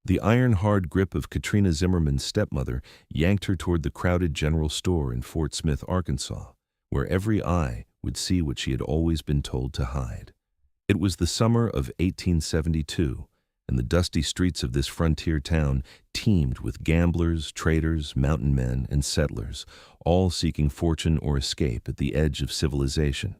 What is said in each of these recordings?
The iron-hard grip of Katrina Zimmerman's stepmother yanked her toward the crowded general store in Fort Smith, Arkansas, where every eye would see what she had always been told to hide. It was the summer of 1872, and the dusty streets of this frontier town teemed with gamblers, traders, mountain men, and settlers, all seeking fortune or escape at the edge of civilization.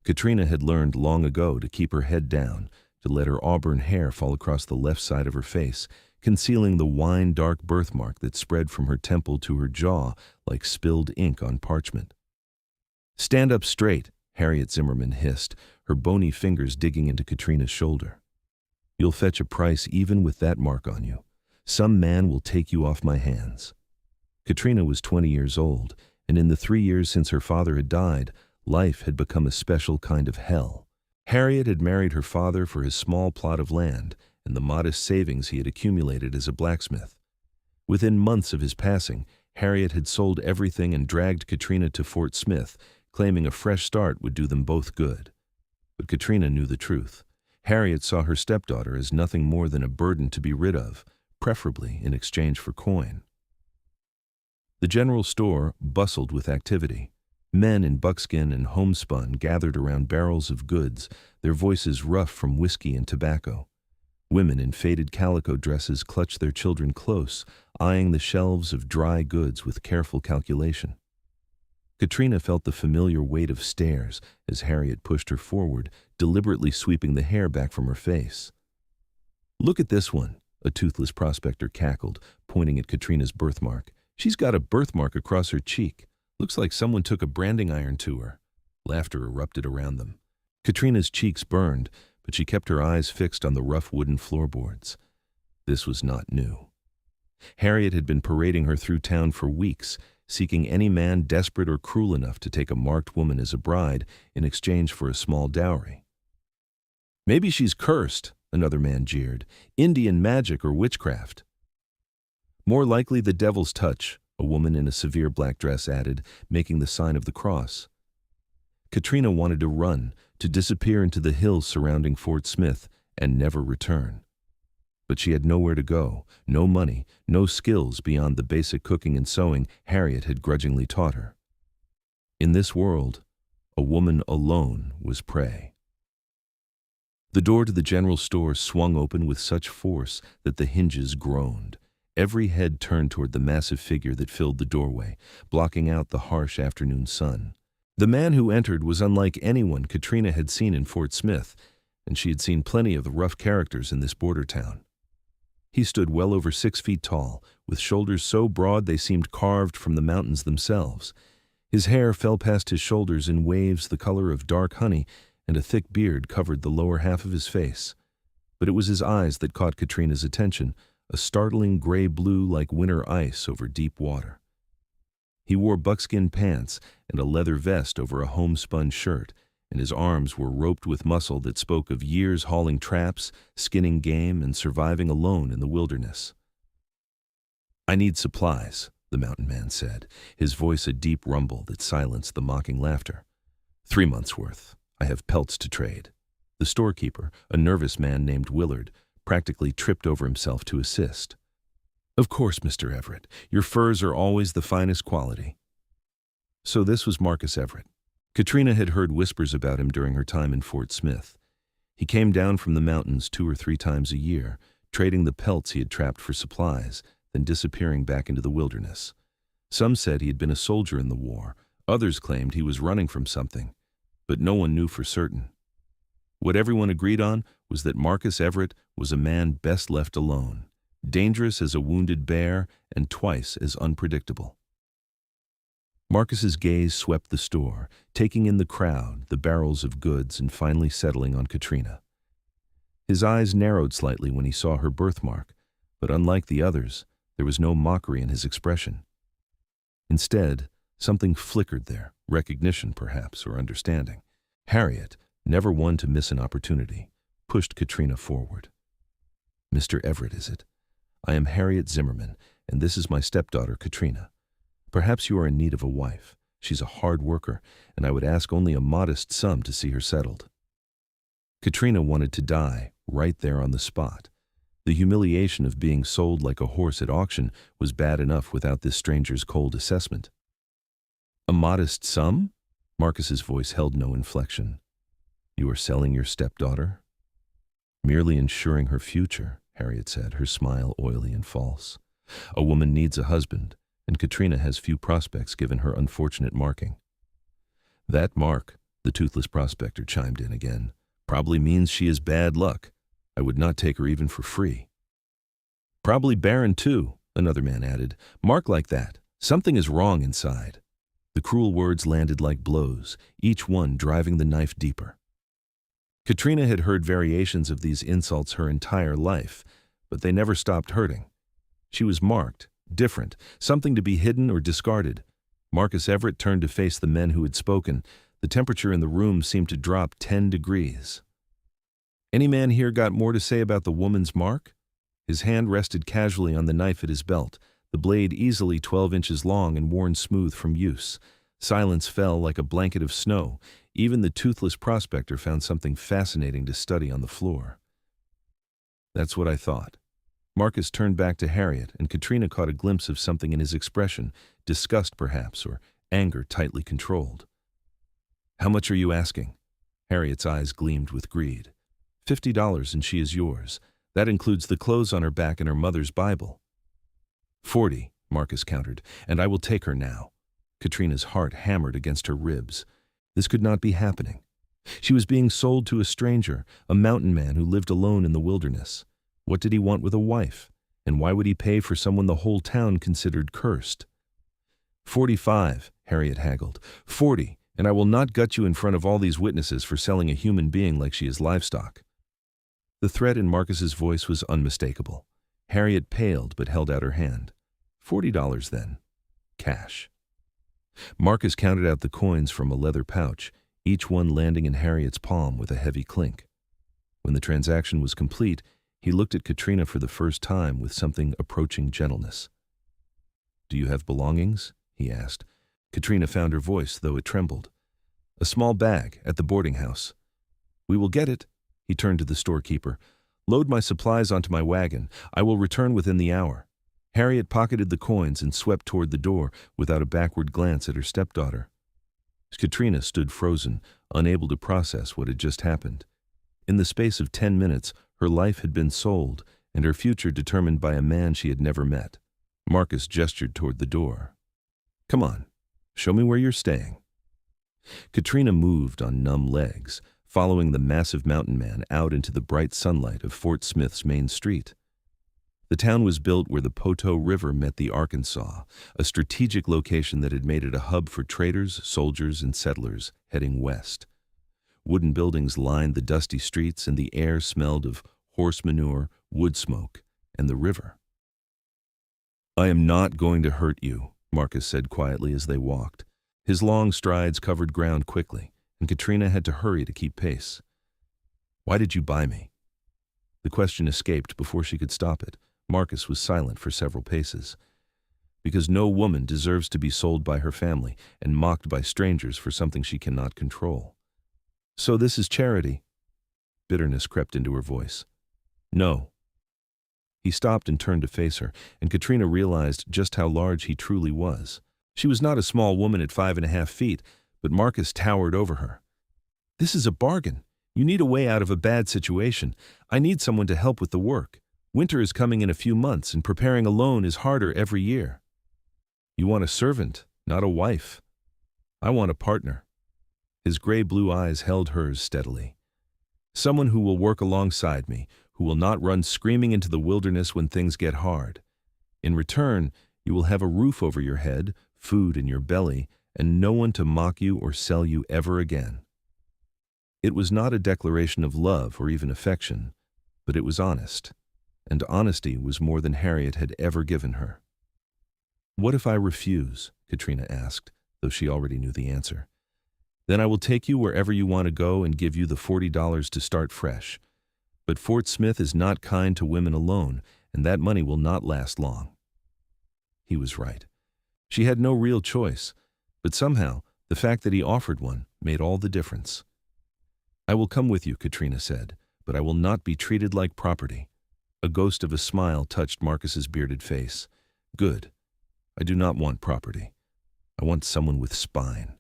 Katrina had learned long ago to keep her head down, to let her auburn hair fall across the left side of her face, concealing the wine-dark birthmark that spread from her temple to her jaw like spilled ink on parchment. "Stand up straight," Harriet Zimmerman hissed, her bony fingers digging into Katrina's shoulder. "You'll fetch a price even with that mark on you. Some man will take you off my hands." Katrina was 20 years old, and in the 3 years since her father had died, life had become a special kind of hell. Harriet had married her father for his small plot of land and the modest savings he had accumulated as a blacksmith. Within months of his passing, Harriet had sold everything and dragged Katrina to Fort Smith, claiming a fresh start would do them both good. But Katrina knew the truth. Harriet saw her stepdaughter as nothing more than a burden to be rid of, preferably in exchange for coin. The general store bustled with activity. Men in buckskin and homespun gathered around barrels of goods, their voices rough from whiskey and tobacco. Women in faded calico dresses clutched their children close, eyeing the shelves of dry goods with careful calculation. Katrina felt the familiar weight of stares as Harriet pushed her forward, deliberately sweeping the hair back from her face. "Look at this one," a toothless prospector cackled, pointing at Katrina's birthmark. "She's got a birthmark across her cheek. Looks like someone took a branding iron to her." Laughter erupted around them. Katrina's cheeks burned, but she kept her eyes fixed on the rough wooden floorboards. This was not new. Harriet had been parading her through town for weeks, seeking any man desperate or cruel enough to take a marked woman as a bride in exchange for a small dowry. "Maybe she's cursed," another man jeered. "Indian magic or witchcraft." "More likely the devil's touch," a woman in a severe black dress added, making the sign of the cross. Katrina wanted to run, to disappear into the hills surrounding Fort Smith and never return. But she had nowhere to go, no money, no skills beyond the basic cooking and sewing Harriet had grudgingly taught her. In this world, a woman alone was prey. The door to the general store swung open with such force that the hinges groaned. Every head turned toward the massive figure that filled the doorway, blocking out the harsh afternoon sun. The man who entered was unlike anyone Katrina had seen in Fort Smith, and she had seen plenty of the rough characters in this border town. He stood well over 6 feet tall, with shoulders so broad they seemed carved from the mountains themselves. His hair fell past his shoulders in waves the color of dark honey, and a thick beard covered the lower half of his face. But it was his eyes that caught Katrina's attention, a startling gray-blue like winter ice over deep water. He wore buckskin pants and a leather vest over a homespun shirt, and his arms were roped with muscle that spoke of years hauling traps, skinning game, and surviving alone in the wilderness. "I need supplies," the mountain man said, his voice a deep rumble that silenced the mocking laughter. 3 months' worth. I have pelts to trade." The storekeeper, a nervous man named Willard, practically tripped over himself to assist. "Of course, Mr. Everett. Your furs are always the finest quality." So this was Marcus Everett. Katrina had heard whispers about him during her time in Fort Smith. He came down from the mountains 2 or 3 times a year, trading the pelts he had trapped for supplies, then disappearing back into the wilderness. Some said he had been a soldier in the war. Others claimed he was running from something, but no one knew for certain. What everyone agreed on was that Marcus Everett was a man best left alone, dangerous as a wounded bear and twice as unpredictable. Marcus's gaze swept the store, taking in the crowd, the barrels of goods, and finally settling on Katrina. His eyes narrowed slightly when he saw her birthmark, but unlike the others, there was no mockery in his expression. Instead, something flickered there, recognition perhaps, or understanding. Harriet, never one to miss an opportunity, pushed Katrina forward. "Mr. Everett, is it? I am Harriet Zimmerman, and this is my stepdaughter, Katrina. Perhaps you are in need of a wife. She's a hard worker, and I would ask only a modest sum to see her settled." Katrina wanted to die right there on the spot. The humiliation of being sold like a horse at auction was bad enough without this stranger's cold assessment. A modest sum? Marcus's voice held no inflection. You are selling your stepdaughter? Merely ensuring her future, Harriet said, her smile oily and false. A woman needs a husband, and Katrina has few prospects given her unfortunate marking. That mark, the toothless prospector chimed in again, probably means she is bad luck. I would not take her even for free. Probably barren too, another man added. Mark like that. Something is wrong inside. The cruel words landed like blows, each one driving the knife deeper. Katrina had heard variations of these insults her entire life, but they never stopped hurting. She was marked, different, something to be hidden or discarded. Marcus Everett turned to face the men who had spoken. The temperature in the room seemed to drop 10 degrees. Any man here got more to say about the woman's mark? His hand rested casually on the knife at his belt, the blade easily 12 inches long and worn smooth from use. Silence fell like a blanket of snow. Even the toothless prospector found something fascinating to study on the floor. That's what I thought. Marcus turned back to Harriet, and Katrina caught a glimpse of something in his expression, disgust perhaps, or anger tightly controlled. How much are you asking? Harriet's eyes gleamed with greed. $50 and she is yours. That includes the clothes on her back and her mother's Bible. 40, Marcus countered, and I will take her now. Katrina's heart hammered against her ribs. This could not be happening. She was being sold to a stranger, a mountain man who lived alone in the wilderness. What did he want with a wife? And why would he pay for someone the whole town considered cursed? 45, Harriet haggled. 40, and I will not gut you in front of all these witnesses for selling a human being like she is livestock. The threat in Marcus's voice was unmistakable. Harriet paled but held out her hand. $40 then. Cash. Marcus counted out the coins from a leather pouch, each one landing in Harriet's palm with a heavy clink. When the transaction was complete, he looked at Katrina for the first time with something approaching gentleness. Do you have belongings? He asked. Katrina found her voice, though it trembled. A small bag at the boarding house. We will get it. He turned to the storekeeper. Load my supplies onto my wagon. I will return within the hour. Harriet pocketed the coins and swept toward the door without a backward glance at her stepdaughter. Katrina stood frozen, unable to process what had just happened. In the space of 10 minutes, her life had been sold, and her future determined by a man she had never met. Marcus gestured toward the door. Come on, show me where you're staying. Katrina moved on numb legs, following the massive mountain man out into the bright sunlight of Fort Smith's main street. The town was built where the Poteau River met the Arkansas, a strategic location that had made it a hub for traders, soldiers, and settlers heading west. Wooden buildings lined the dusty streets, and the air smelled of horse manure, wood smoke, and the river. I am not going to hurt you, Marcus said quietly as they walked. His long strides covered ground quickly, and Katrina had to hurry to keep pace. Why did you buy me? The question escaped before she could stop it. Marcus was silent for several paces. Because no woman deserves to be sold by her family and mocked by strangers for something she cannot control. So this is charity. Bitterness crept into her voice. No. He stopped and turned to face her, and Katrina realized just how large he truly was. She was not a small woman at 5.5 feet, but Marcus towered over her. This is a bargain. You need a way out of a bad situation. I need someone to help with the work. Winter is coming in a few months, and preparing alone is harder every year. You want a servant, not a wife. I want a partner. His gray-blue eyes held hers steadily. Someone who will work alongside me, who will not run screaming into the wilderness when things get hard. In return, you will have a roof over your head, food in your belly, and no one to mock you or sell you ever again. It was not a declaration of love or even affection, but it was honest. And honesty was more than Harriet had ever given her. What if I refuse? Katrina asked, though she already knew the answer. Then I will take you wherever you want to go and give you the $40 to start fresh. But Fort Smith is not kind to women alone, and that money will not last long. He was right. She had no real choice, but somehow the fact that he offered one made all the difference. I will come with you, Katrina said, but I will not be treated like property. A ghost of a smile touched Marcus's bearded face. Good. I do not want property. I want someone with spine.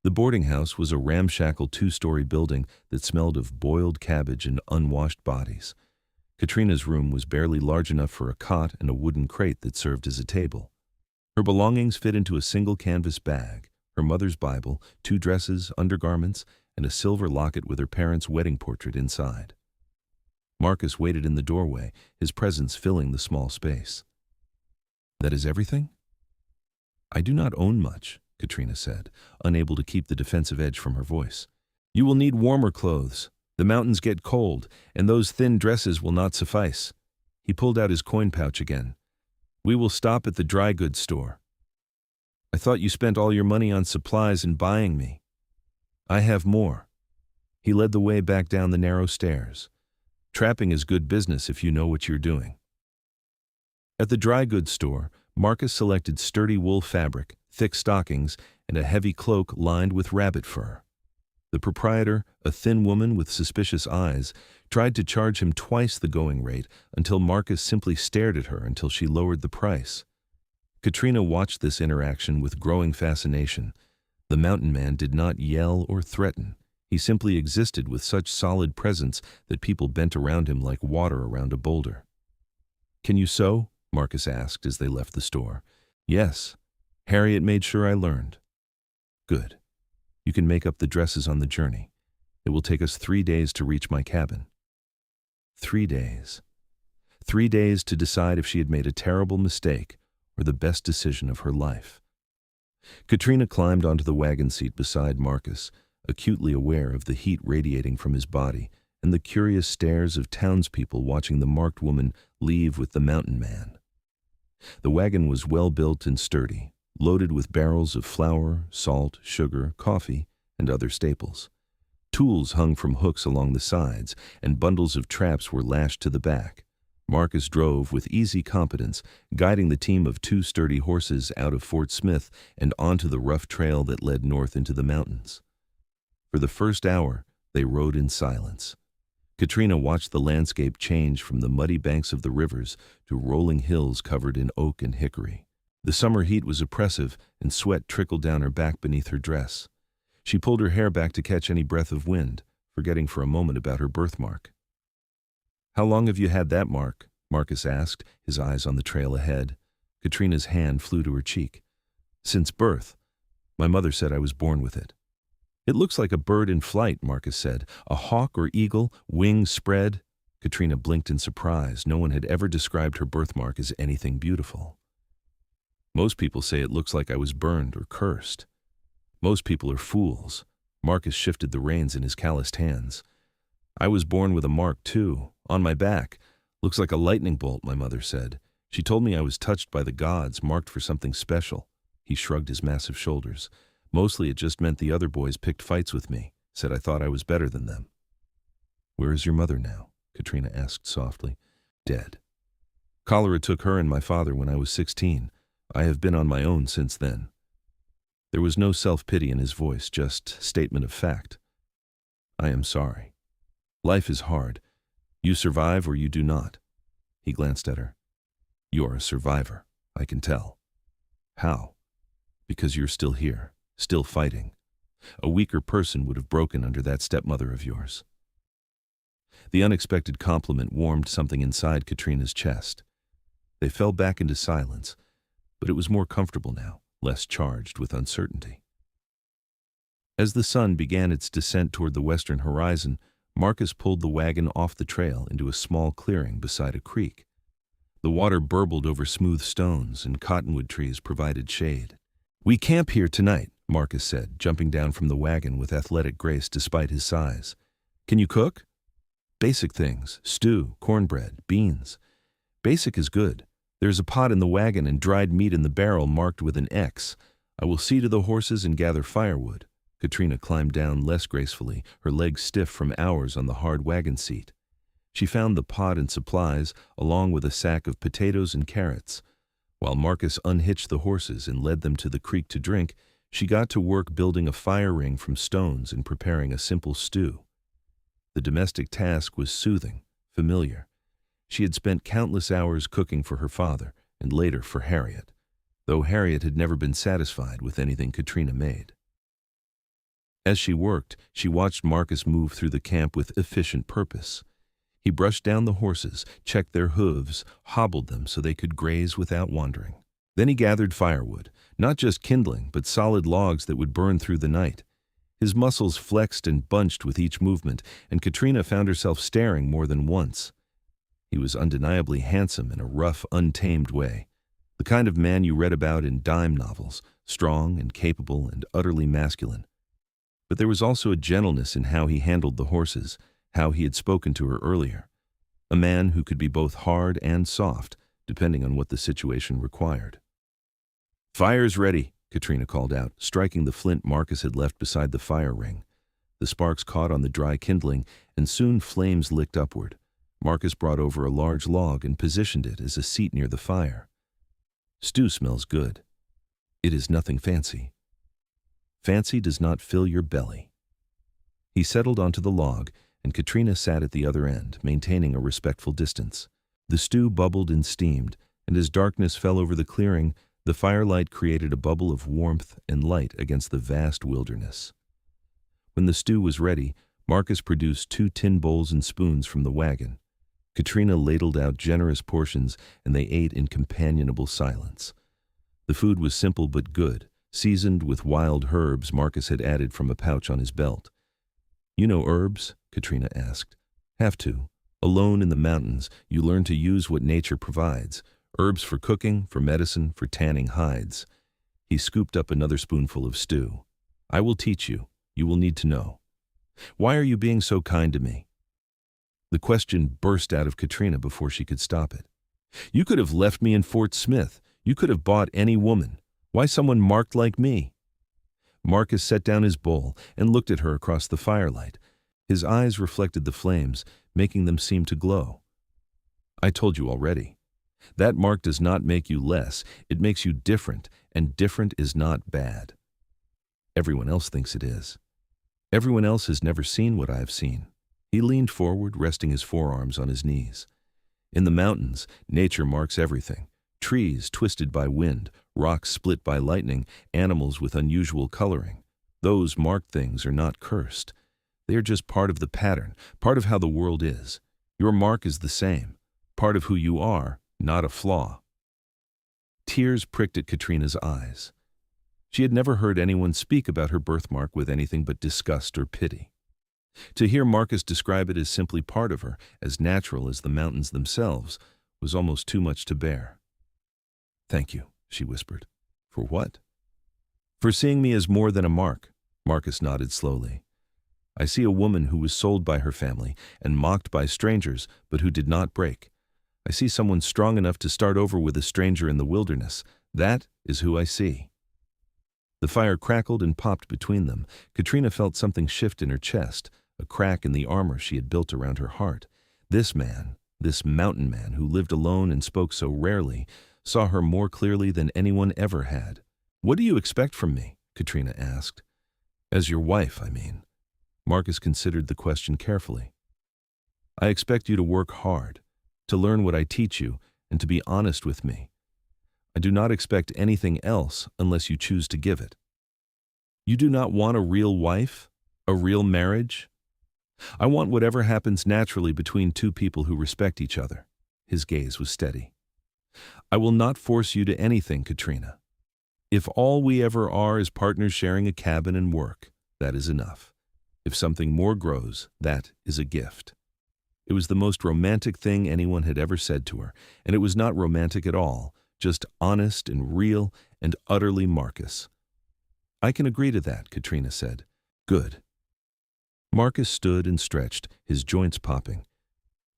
The boarding house was a ramshackle 2-story building that smelled of boiled cabbage and unwashed bodies. Katrina's room was barely large enough for a cot and a wooden crate that served as a table. Her belongings fit into a single canvas bag: her mother's Bible, 2 dresses, undergarments, and a silver locket with her parents' wedding portrait inside. Marcus waited in the doorway, his presence filling the small space. That is everything? I do not own much, Katrina said, unable to keep the defensive edge from her voice. You will need warmer clothes. The mountains get cold, and those thin dresses will not suffice. He pulled out his coin pouch again. We will stop at the dry goods store. I thought you spent all your money on supplies and buying me. I have more. He led the way back down the narrow stairs. Trapping is good business if you know what you're doing. At the dry goods store, Marcus selected sturdy wool fabric, thick stockings, and a heavy cloak lined with rabbit fur. The proprietor, a thin woman with suspicious eyes, tried to charge him twice the going rate until Marcus simply stared at her until she lowered the price. Katrina watched this interaction with growing fascination. The mountain man did not yell or threaten. He simply existed with such solid presence that people bent around him like water around a boulder. Can you sew? Marcus asked as they left the store. Yes. Harriet made sure I learned. Good. You can make up the dresses on the journey. It will take us 3 days to reach my cabin. 3 days. 3 days to decide if she had made a terrible mistake or the best decision of her life. Katrina climbed onto the wagon seat beside Marcus, acutely aware of the heat radiating from his body and the curious stares of townspeople watching the marked woman leave with the mountain man. The wagon was well built and sturdy, loaded with barrels of flour, salt, sugar, coffee, and other staples. Tools hung from hooks along the sides, and bundles of traps were lashed to the back. Marcus drove with easy competence, guiding the team of 2 sturdy horses out of Fort Smith and onto the rough trail that led north into the mountains. For the first hour, they rode in silence. Katrina watched the landscape change from the muddy banks of the rivers to rolling hills covered in oak and hickory. The summer heat was oppressive, and sweat trickled down her back beneath her dress. She pulled her hair back to catch any breath of wind, forgetting for a moment about her birthmark. How long have you had that mark? Marcus asked, his eyes on the trail ahead. Katrina's hand flew to her cheek. Since birth. My mother said I was born with it. It looks like a bird in flight, Marcus said. A hawk or eagle, wings spread. Katrina blinked in surprise. No one had ever described her birthmark as anything beautiful. Most people say it looks like I was burned or cursed. Most people are fools. Marcus shifted the reins in his calloused hands. I was born with a mark, too, on my back. Looks like a lightning bolt, my mother said. She told me I was touched by the gods, marked for something special. He shrugged his massive shoulders. Mostly it just meant the other boys picked fights with me, said I thought I was better than them. Where is your mother now? Katrina asked softly. Dead. Cholera took her and my father when I was 16. I have been on my own since then. There was no self-pity in his voice, just statement of fact. I am sorry. Life is hard. You survive or you do not. He glanced at her. You're a survivor, I can tell. How? Because you're still here, still fighting. A weaker person would have broken under that stepmother of yours. The unexpected compliment warmed something inside Katrina's chest. They fell back into silence, but it was more comfortable now, less charged with uncertainty. As the sun began its descent toward the western horizon, Marcus pulled the wagon off the trail into a small clearing beside a creek. The water burbled over smooth stones, and cottonwood trees provided shade. We camp here tonight, Marcus said, jumping down from the wagon with athletic grace despite his size. Can you cook? Basic things: stew, cornbread, beans. Basic is good. There's a pot in the wagon and dried meat in the barrel marked with an X. I will see to the horses and gather firewood. Katrina climbed down less gracefully, her legs stiff from hours on the hard wagon seat. She found the pot and supplies, along with a sack of potatoes and carrots. While Marcus unhitched the horses and led them to the creek to drink, she got to work building a fire ring from stones and preparing a simple stew. The domestic task was soothing, familiar, She had spent countless hours cooking for her father and later for Harriet, though Harriet had never been satisfied with anything Katrina made. As she worked, she watched Marcus move through the camp with efficient purpose. He brushed down the horses, checked their hooves, hobbled them so they could graze without wandering. Then he gathered firewood, not just kindling, but solid logs that would burn through the night. His muscles flexed and bunched with each movement, and Katrina found herself staring more than once. He was undeniably handsome in a rough, untamed way, the kind of man you read about in dime novels, strong and capable and utterly masculine. But there was also a gentleness in how he handled the horses, how he had spoken to her earlier. A man who could be both hard and soft, depending on what the situation required. "Fire's ready," Katrina called out, striking the flint Marcus had left beside the fire ring. The sparks caught on the dry kindling, and soon flames licked upward. Marcus brought over a large log and positioned it as a seat near the fire. "Stew smells good. It is nothing fancy. Fancy does not fill your belly." He settled onto the log, and Katrina sat at the other end, maintaining a respectful distance. The stew bubbled and steamed, and as darkness fell over the clearing, the firelight created a bubble of warmth and light against the vast wilderness. When the stew was ready, Marcus produced 2 tin bowls and spoons from the wagon. Katrina ladled out generous portions, and they ate in companionable silence. The food was simple but good, seasoned with wild herbs Marcus had added from a pouch on his belt. "You know herbs?" Katrina asked. "Have to. Alone in the mountains, you learn to use what nature provides. Herbs for cooking, for medicine, for tanning hides." He scooped up another spoonful of stew. "I will teach you. You will need to know. Why are you being so kind to me?" The question burst out of Katrina before she could stop it. "You could have left me in Fort Smith. You could have bought any woman. Why someone marked like me?" Marcus set down his bowl and looked at her across the firelight. His eyes reflected the flames, making them seem to glow. "I told you already. That mark does not make you less. It makes you different, and different is not bad. Everyone else thinks it is. Everyone else has never seen what I have seen." He leaned forward, resting his forearms on his knees. "In the mountains, nature marks everything. Trees twisted by wind, rocks split by lightning, animals with unusual coloring. Those marked things are not cursed. They are just part of the pattern, part of how the world is. Your mark is the same, part of who you are, not a flaw." Tears pricked at Katrina's eyes. She had never heard anyone speak about her birthmark with anything but disgust or pity. To hear Marcus describe it as simply part of her, as natural as the mountains themselves, was almost too much to bear. "Thank you," she whispered. "For what?" "For seeing me as more than a mark," Marcus nodded slowly. "I see a woman who was sold by her family and mocked by strangers, but who did not break. I see someone strong enough to start over with a stranger in the wilderness. That is who I see." The fire crackled and popped between them. Katrina felt something shift in her chest, a crack in the armor she had built around her heart. This man, this mountain man who lived alone and spoke so rarely, saw her more clearly than anyone ever had. "What do you expect from me?" Katrina asked. "As your wife, I mean." Marcus considered the question carefully. "I expect you to work hard, to learn what I teach you, and to be honest with me. I do not expect anything else unless you choose to give it." "You do not want a real wife? A real marriage?" "I want whatever happens naturally between two people who respect each other." His gaze was steady. "I will not force you to anything, Katrina. If all we ever are is partners sharing a cabin and work, that is enough. If something more grows, that is a gift." It was the most romantic thing anyone had ever said to her, and it was not romantic at all, just honest and real and utterly Marcus. "I can agree to that," Katrina said. "Good." Marcus stood and stretched, his joints popping.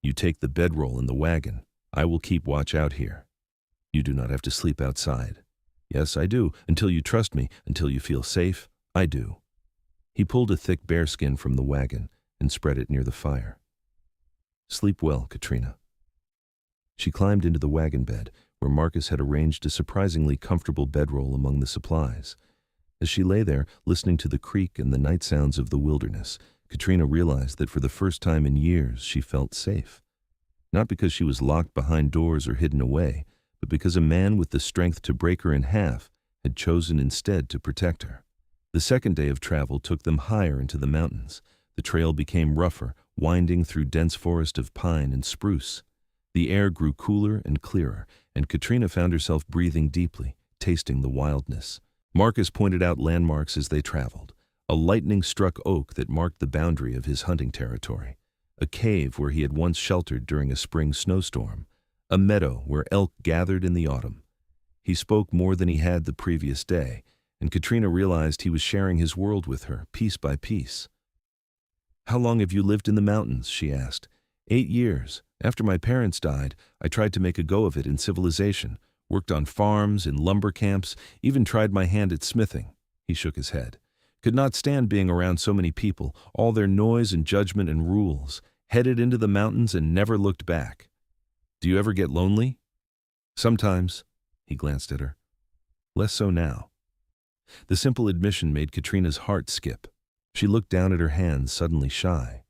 "You take the bedroll in the wagon. I will keep watch out here. You do not have to sleep outside." "Yes, I do, until you trust me, until you feel safe. I do." He pulled a thick bearskin from the wagon and spread it near the fire. "Sleep well, Katrina." She climbed into the wagon bed, where Marcus had arranged a surprisingly comfortable bedroll among the supplies. As she lay there, listening to the creek and the night sounds of the wilderness, Katrina realized that for the first time in years she felt safe. not because she was locked behind doors or hidden away, but because a man with the strength to break her in half had chosen instead to protect her. The second day of travel took them higher into the mountains. The trail became rougher, winding through dense forest of pine and spruce. The air grew cooler and clearer, and Katrina found herself breathing deeply, tasting the wildness. Marcus pointed out landmarks as they traveled. A lightning-struck oak that marked the boundary of his hunting territory. A cave where he had once sheltered during a spring snowstorm. A meadow where elk gathered in the autumn. He spoke more than he had the previous day, and Katrina realized he was sharing his world with her, piece by piece. "How long have you lived in the mountains?" she asked. 8 years. After my parents died, I tried to make a go of it in civilization, worked on farms, in lumber camps, even tried my hand at smithing. He shook his head. Could not stand being around so many people, all their noise and judgment and rules. Headed into the mountains and never looked back. "Do you ever get lonely?" "Sometimes." He glanced at her. "Less so now." The simple admission made Katrina's heart skip. She looked down at her hands, suddenly shy.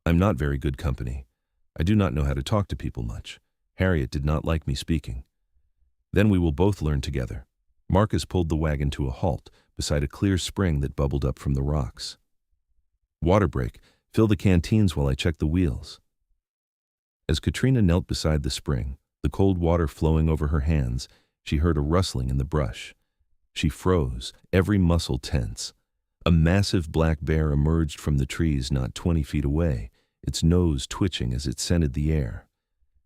"I'm not very good company. I do not know how to talk to people much. Harriet did not like me speaking." "Then we will both learn together." Marcus pulled the wagon to a halt beside a clear spring that bubbled up from the rocks. "Water break. Fill the canteens while I check the wheels." As Katrina knelt beside the spring, the cold water flowing over her hands, she heard a rustling in the brush. She froze, every muscle tense. A massive black bear emerged from the trees not 20 feet away, its nose twitching as it scented the air.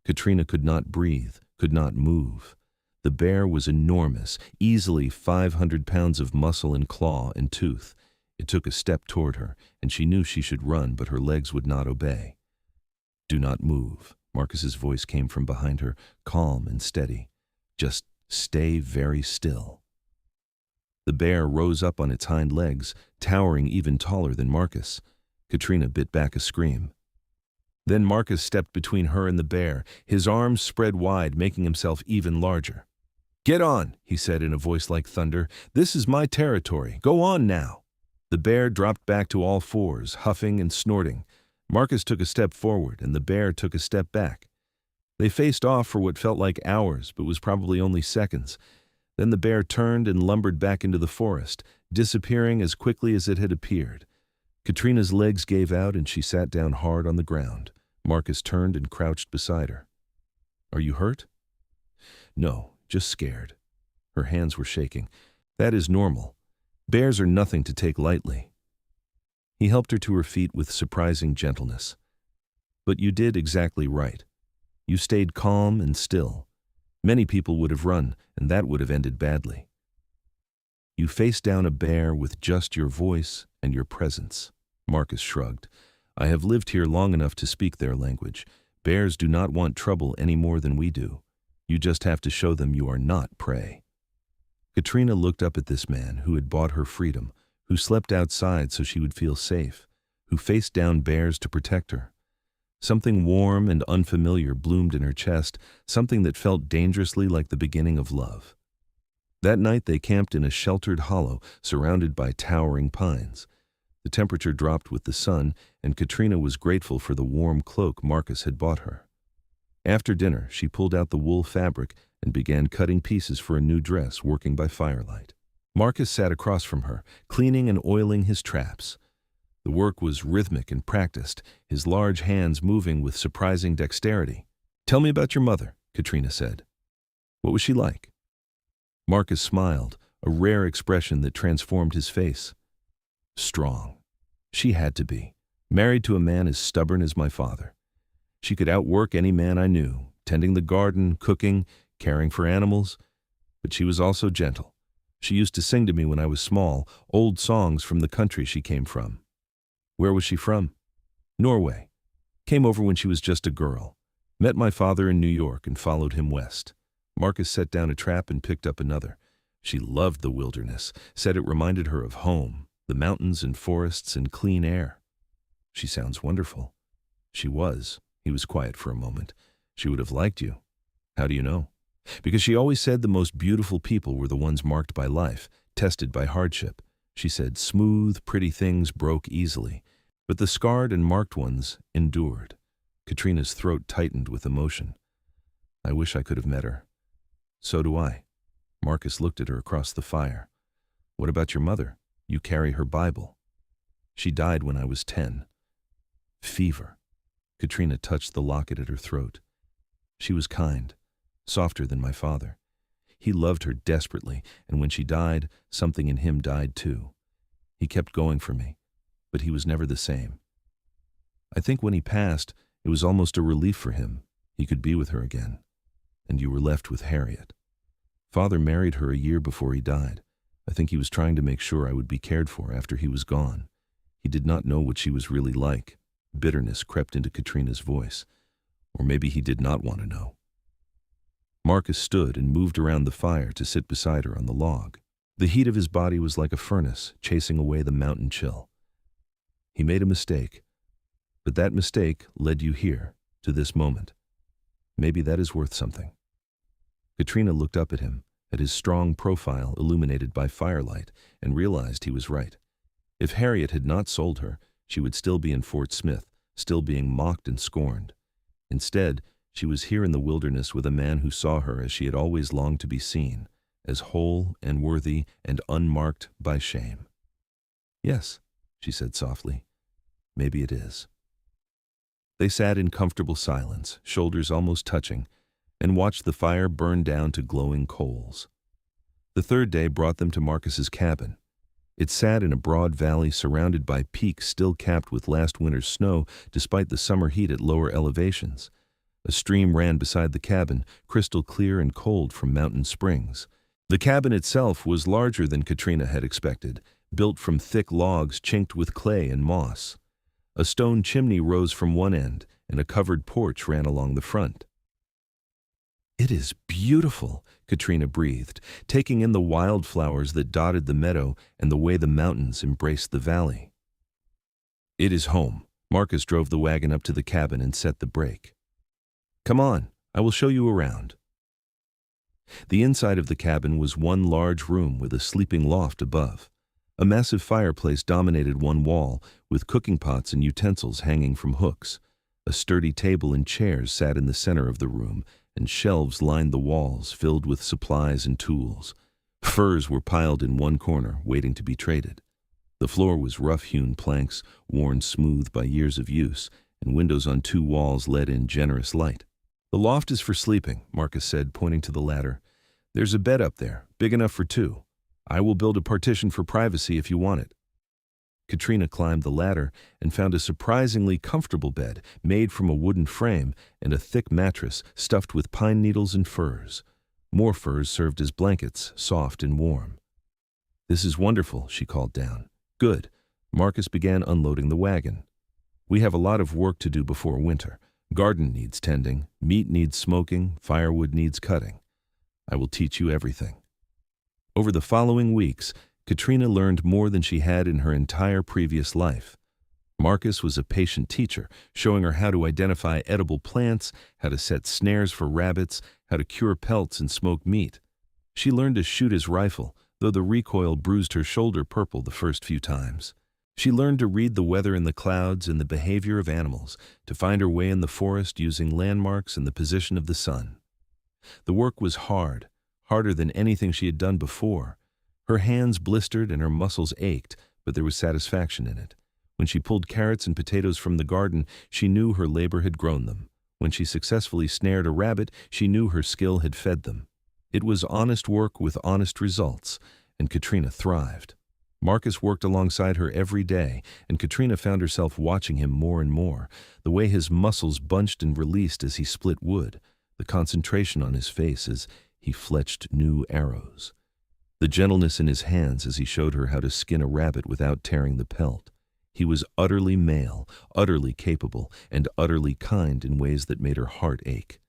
Katrina could not breathe, could not move. The bear was enormous, easily 500 pounds of muscle and claw and tooth. It took a step toward her, and she knew she should run, but her legs would not obey. "Do not move." Marcus's voice came from behind her, calm and steady. "Just stay very still." The bear rose up on its hind legs, towering even taller than Marcus. Katrina bit back a scream. Then Marcus stepped between her and the bear, his arms spread wide, making himself even larger. "Get on," he said in a voice like thunder. "This is my territory. Go on now." The bear dropped back to all fours, huffing and snorting. Marcus took a step forward, and the bear took a step back. They faced off for what felt like hours, but was probably only seconds. Then the bear turned and lumbered back into the forest, disappearing as quickly as it had appeared. Katrina's legs gave out, and she sat down hard on the ground. Marcus turned and crouched beside her. "Are you hurt?" "No, just scared." Her hands were shaking. "That is normal. Bears are nothing to take lightly." He helped her to her feet with surprising gentleness. "But you did exactly right. You stayed calm and still. Many people would have run, and that would have ended badly. You faced down a bear with just your voice and your presence." Marcus shrugged. "I have lived here long enough to speak their language. Bears do not want trouble any more than we do. You just have to show them you are not prey." Katrina looked up at this man who had bought her freedom, who slept outside so she would feel safe, who faced down bears to protect her. Something warm and unfamiliar bloomed in her chest, something that felt dangerously like the beginning of love. That night they camped in a sheltered hollow surrounded by towering pines. The temperature dropped with the sun, and Katrina was grateful for the warm cloak Marcus had bought her. After dinner, she pulled out the wool fabric and began cutting pieces for a new dress, working by firelight. Marcus sat across from her, cleaning and oiling his traps. The work was rhythmic and practiced, his large hands moving with surprising dexterity. "Tell me about your mother," Katrina said. "What was she like?" Marcus smiled, a rare expression that transformed his face. "Strong. She had to be. Married to a man as stubborn as my father. She could outwork any man I knew, tending the garden, cooking, caring for animals. But she was also gentle. She used to sing to me when I was small, old songs from the country she came from." "Where was she from?" "Norway. Came over when she was just a girl. Met my father in New York and followed him west." Marcus set down a trap and picked up another. She loved the wilderness, said it reminded her of home, the mountains and forests and clean air. "She sounds wonderful." "She was." He was quiet for a moment. "She would have liked you." "How do you know?" "Because she always said the most beautiful people were the ones marked by life, tested by hardship. She said smooth, pretty things broke easily, but the scarred and marked ones endured." Katrina's throat tightened with emotion. I wish I could have met her. So do I. Marcus looked at her across the fire. What about your mother? You carry her Bible. She died when I was 10. Fever. Katrina touched the locket at her throat. She was kind, softer than my father. He loved her desperately, and when she died, something in him died too. He kept going for me, but he was never the same. I think when he passed, it was almost a relief for him. He could be with her again. And you were left with Harriet. Father married her a year before he died. I think he was trying to make sure I would be cared for after he was gone. He did not know what she was really like. Bitterness crept into Katrina's voice. Or maybe he did not want to know. Marcus stood and moved around the fire to sit beside her on the log. The heat of his body was like a furnace, chasing away the mountain chill. He made a mistake, but that mistake led you here, to this moment. Maybe that is worth something. Katrina looked up at him, at his strong profile illuminated by firelight, and realized he was right. If Harriet had not sold her, she would still be in Fort Smith, still being mocked and scorned. Instead, she was here in the wilderness with a man who saw her as she had always longed to be seen, as whole and worthy and unmarked by shame. Yes, she said softly, maybe it is. They sat in comfortable silence, shoulders almost touching, and watched the fire burn down to glowing coals. The third day brought them to Marcus's cabin. It sat in a broad valley surrounded by peaks still capped with last winter's snow despite the summer heat at lower elevations. A stream ran beside the cabin, crystal clear and cold from mountain springs. The cabin itself was larger than Katrina had expected, built from thick logs chinked with clay and moss. A stone chimney rose from one end, and a covered porch ran along the front. "It is beautiful," Katrina breathed, taking in the wildflowers that dotted the meadow and the way the mountains embraced the valley. "It is home." Marcus drove the wagon up to the cabin and set the brake. "Come on, I will show you around." The inside of the cabin was one large room with a sleeping loft above. A massive fireplace dominated one wall, with cooking pots and utensils hanging from hooks. A sturdy table and chairs sat in the center of the room, and shelves lined the walls filled with supplies and tools. Furs were piled in one corner, waiting to be traded. The floor was rough-hewn planks, worn smooth by years of use, and windows on two walls let in generous light. "The loft is for sleeping," Marcus said, pointing to the ladder. "There's a bed up there, big enough for two. I will build a partition for privacy if you want it." Katrina climbed the ladder and found a surprisingly comfortable bed made from a wooden frame and a thick mattress stuffed with pine needles and furs. More furs served as blankets, soft and warm. "This is wonderful," she called down. "Good." Marcus began unloading the wagon. "We have a lot of work to do before winter. Garden needs tending, meat needs smoking, firewood needs cutting. I will teach you everything." Over the following weeks, Katrina learned more than she had in her entire previous life. Marcus was a patient teacher, showing her how to identify edible plants, how to set snares for rabbits, how to cure pelts and smoke meat. She learned to shoot his rifle, though the recoil bruised her shoulder purple the first few times. She learned to read the weather in the clouds and the behavior of animals, to find her way in the forest using landmarks and the position of the sun. The work was hard, harder than anything she had done before. Her hands blistered and her muscles ached, but there was satisfaction in it. When she pulled carrots and potatoes from the garden, she knew her labor had grown them. When she successfully snared a rabbit, she knew her skill had fed them. It was honest work with honest results, and Katrina thrived. Marcus worked alongside her every day, and Katrina found herself watching him more and more, the way his muscles bunched and released as he split wood, the concentration on his face as he fletched new arrows, the gentleness in his hands as he showed her how to skin a rabbit without tearing the pelt. He was utterly male, utterly capable, and utterly kind in ways that made her heart ache.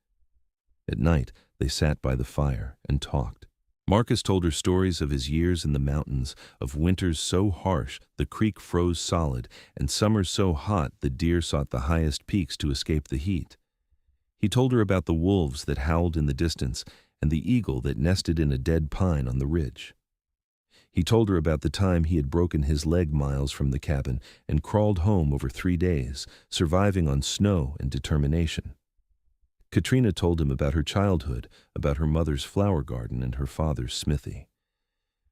At night, they sat by the fire and talked. Marcus told her stories of his years in the mountains, of winters so harsh the creek froze solid, and summers so hot the deer sought the highest peaks to escape the heat. He told her about the wolves that howled in the distance and the eagle that nested in a dead pine on the ridge. He told her about the time he had broken his leg miles from the cabin and crawled home over 3 days, surviving on snow and determination. Katrina told him about her childhood, about her mother's flower garden and her father's smithy.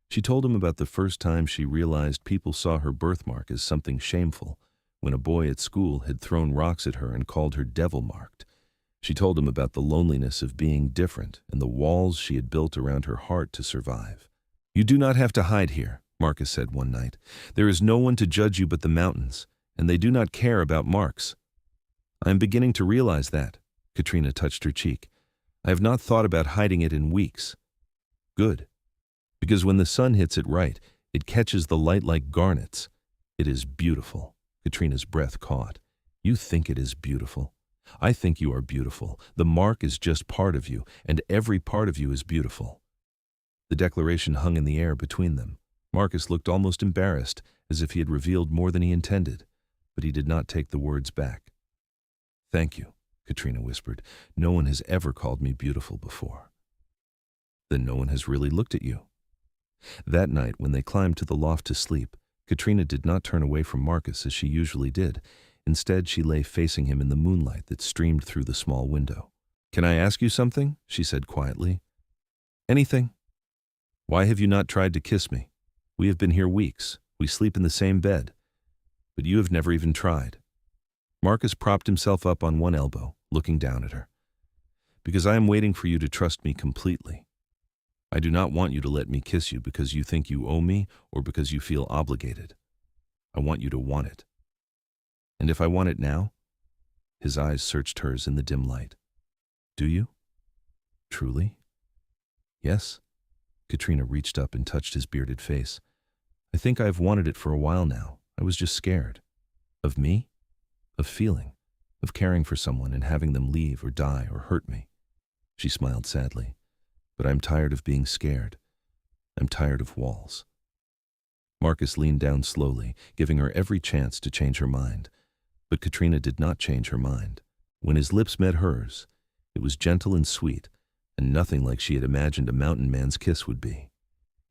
She told him about the first time she realized people saw her birthmark as something shameful, when a boy at school had thrown rocks at her and called her devil-marked. She told him about the loneliness of being different and the walls she had built around her heart to survive. "You do not have to hide here," Marcus said one night. "There is no one to judge you but the mountains, and they do not care about marks." "I am beginning to realize that." Katrina touched her cheek. "I have not thought about hiding it in weeks." "Good. Because when the sun hits it right, it catches the light like garnets. It is beautiful." Katrina's breath caught. "You think it is beautiful. I think you are beautiful. The mark is just part of you, and every part of you is beautiful." The declaration hung in the air between them. Marcus looked almost embarrassed, as if he had revealed more than he intended, but he did not take the words back. "Thank you," Katrina whispered. "No one has ever called me beautiful before." "Then no one has really looked at you." That night, when they climbed to the loft to sleep, Katrina did not turn away from Marcus as she usually did. Instead, she lay facing him in the moonlight that streamed through the small window. "Can I ask you something?" she said quietly. "Anything." "Why have you not tried to kiss me? We have been here weeks. We sleep in the same bed. But you have never even tried." Marcus propped himself up on one elbow, looking down at her. "Because I am waiting for you to trust me completely. I do not want you to let me kiss you because you think you owe me or because you feel obligated. I want you to want it. And if I want it now?" His eyes searched hers in the dim light. "Do you? Truly?" "Yes." Katrina reached up and touched his bearded face. "I think I have wanted it for a while now. I was just scared. Of me? Of feeling. Of caring for someone and having them leave or die or hurt me." She smiled sadly. "But I'm tired of being scared. I'm tired of walls." Marcus leaned down slowly, giving her every chance to change her mind. But Katrina did not change her mind. When his lips met hers, it was gentle and sweet, and nothing like she had imagined a mountain man's kiss would be.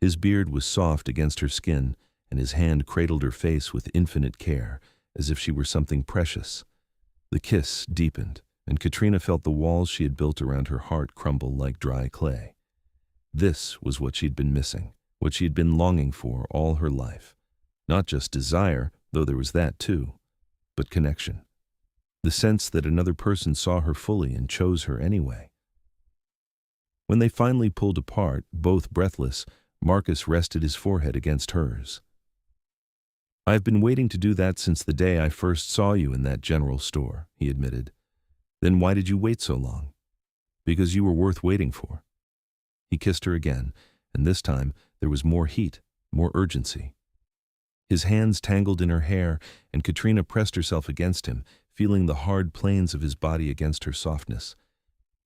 His beard was soft against her skin, and his hand cradled her face with infinite care, as if she were something precious. The kiss deepened, and Katrina felt the walls she had built around her heart crumble like dry clay. This was what she'd been missing, what she had been longing for all her life. Not just desire, though there was that too, but connection. The sense that another person saw her fully and chose her anyway. When they finally pulled apart, both breathless, Marcus rested his forehead against hers. "I've been waiting to do that since the day I first saw you in that general store," he admitted. "Then why did you wait so long?" "Because you were worth waiting for." He kissed her again, and this time there was more heat, more urgency. His hands tangled in her hair, and Katrina pressed herself against him, feeling the hard planes of his body against her softness.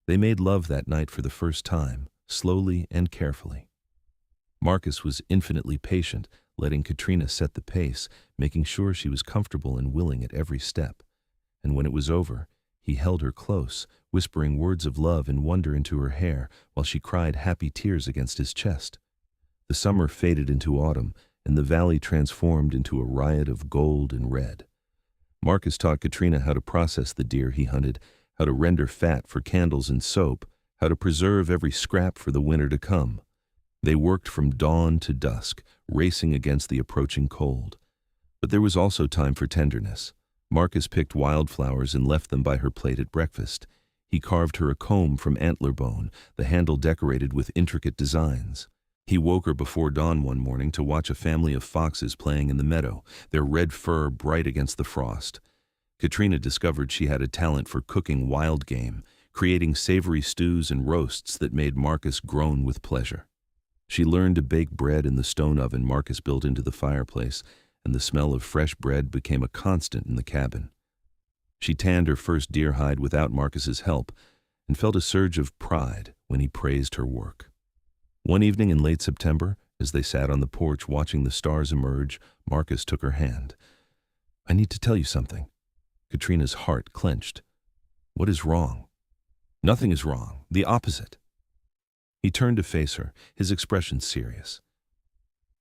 They made love that night for the first time, slowly and carefully. Marcus was infinitely patient, letting Katrina set the pace, making sure she was comfortable and willing at every step. And when it was over, he held her close, whispering words of love and wonder into her hair while she cried happy tears against his chest. The summer faded into autumn, and the valley transformed into a riot of gold and red. Marcus taught Katrina how to process the deer he hunted, how to render fat for candles and soap, how to preserve every scrap for the winter to come. They worked from dawn to dusk, racing against the approaching cold. But there was also time for tenderness. Marcus picked wildflowers and left them by her plate at breakfast. He carved her a comb from antler bone, the handle decorated with intricate designs. He woke her before dawn one morning to watch a family of foxes playing in the meadow, their red fur bright against the frost. Katrina discovered she had a talent for cooking wild game, creating savory stews and roasts that made Marcus groan with pleasure. She learned to bake bread in the stone oven Marcus built into the fireplace, and the smell of fresh bread became a constant in the cabin. She tanned her first deer hide without Marcus's help, and felt a surge of pride when he praised her work. One evening in late September, as they sat on the porch watching the stars emerge, Marcus took her hand. "I need to tell you something." Katrina's heart clenched. "What is wrong?" "Nothing is wrong. The opposite." He turned to face her, his expression serious.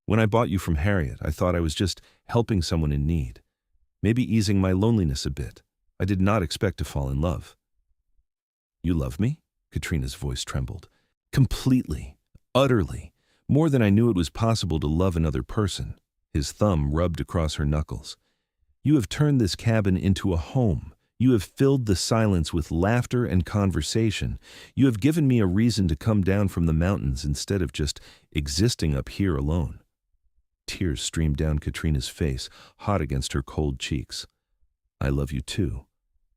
When I bought you from Harriet, I thought I was just helping someone in need, maybe easing my loneliness a bit. I did not expect to fall in love." "You love me?" Katrina's voice trembled. "Completely, utterly, more than I knew it was possible to love another person." His thumb rubbed across her knuckles. "You have turned this cabin into a home. You have filled the silence with laughter and conversation. You have given me a reason to come down from the mountains instead of just existing up here alone." Tears streamed down Katrina's face, hot against her cold cheeks. "I love you too.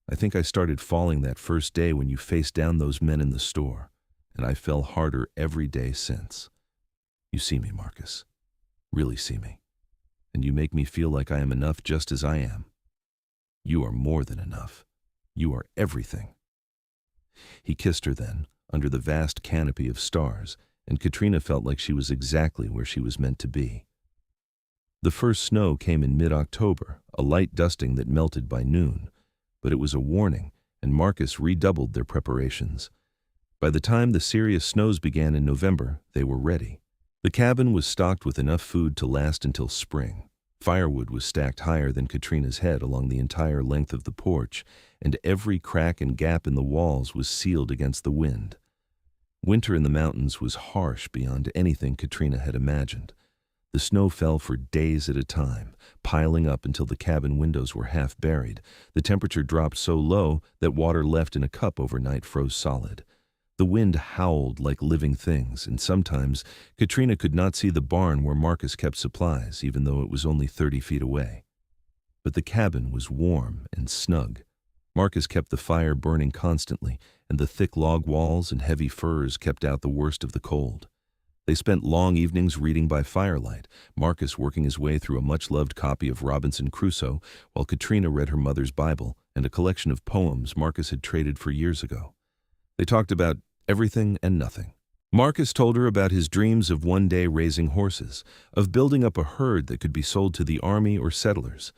I think I started falling that first day when you faced down those men in the store, and I fell harder every day since. You see me, Marcus. Really see me. And you make me feel like I am enough just as I am. You are more than enough. You are everything." He kissed her then, under the vast canopy of stars, and Katrina felt like she was exactly where she was meant to be. The first snow came in mid-October, a light dusting that melted by noon, but it was a warning, and Marcus redoubled their preparations. By the time the serious snows began in November, they were ready. The cabin was stocked with enough food to last until spring. Firewood was stacked higher than Katrina's head along the entire length of the porch, and every crack and gap in the walls was sealed against the wind. Winter in the mountains was harsh beyond anything Katrina had imagined. The snow fell for days at a time, piling up until the cabin windows were half buried. The temperature dropped so low that water left in a cup overnight froze solid. The wind howled like living things, and sometimes Katrina could not see the barn where Marcus kept supplies, even though it was only 30 feet away. But the cabin was warm and snug. Marcus kept the fire burning constantly, and the thick log walls and heavy furs kept out the worst of the cold. They spent long evenings reading by firelight, Marcus working his way through a much-loved copy of Robinson Crusoe, while Katrina read her mother's Bible and a collection of poems Marcus had traded for years ago. They talked about everything and nothing. Marcus told her about his dreams of one day raising horses, of building up a herd that could be sold to the army or settlers.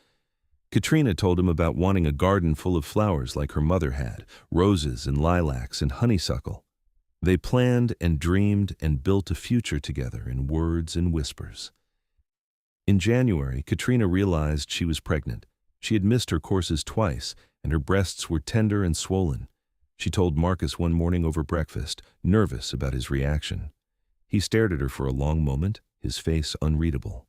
Katrina told him about wanting a garden full of flowers like her mother had, roses and lilacs and honeysuckle. They planned and dreamed and built a future together in words and whispers. In January, Katrina realized she was pregnant. She had missed her courses twice, and her breasts were tender and swollen. She told Marcus one morning over breakfast, nervous about his reaction. He stared at her for a long moment, his face unreadable.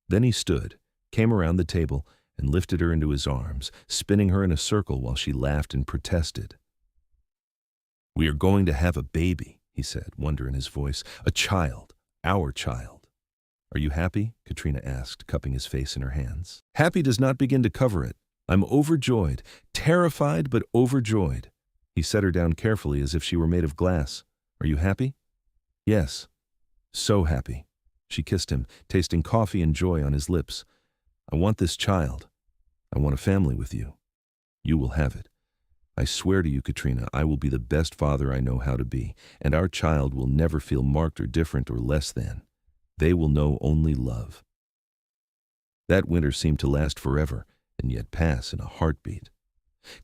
Then he stood, came around the table, and lifted her into his arms, spinning her in a circle while she laughed and protested. "We are going to have a baby," he said, wonder in his voice. "A child, our child." "Are you happy?" Katrina asked, cupping his face in her hands. "Happy does not begin to cover it. I'm overjoyed, terrified but overjoyed." He set her down carefully as if she were made of glass. "Are you happy?" "Yes, so happy." She kissed him, tasting coffee and joy on his lips. "I want this child. I want a family with you. You will have it. I swear to you, Katrina, I will be the best father I know how to be, and our child will never feel marked or different or less than. They will know only love." That winter seemed to last forever, and yet pass in a heartbeat.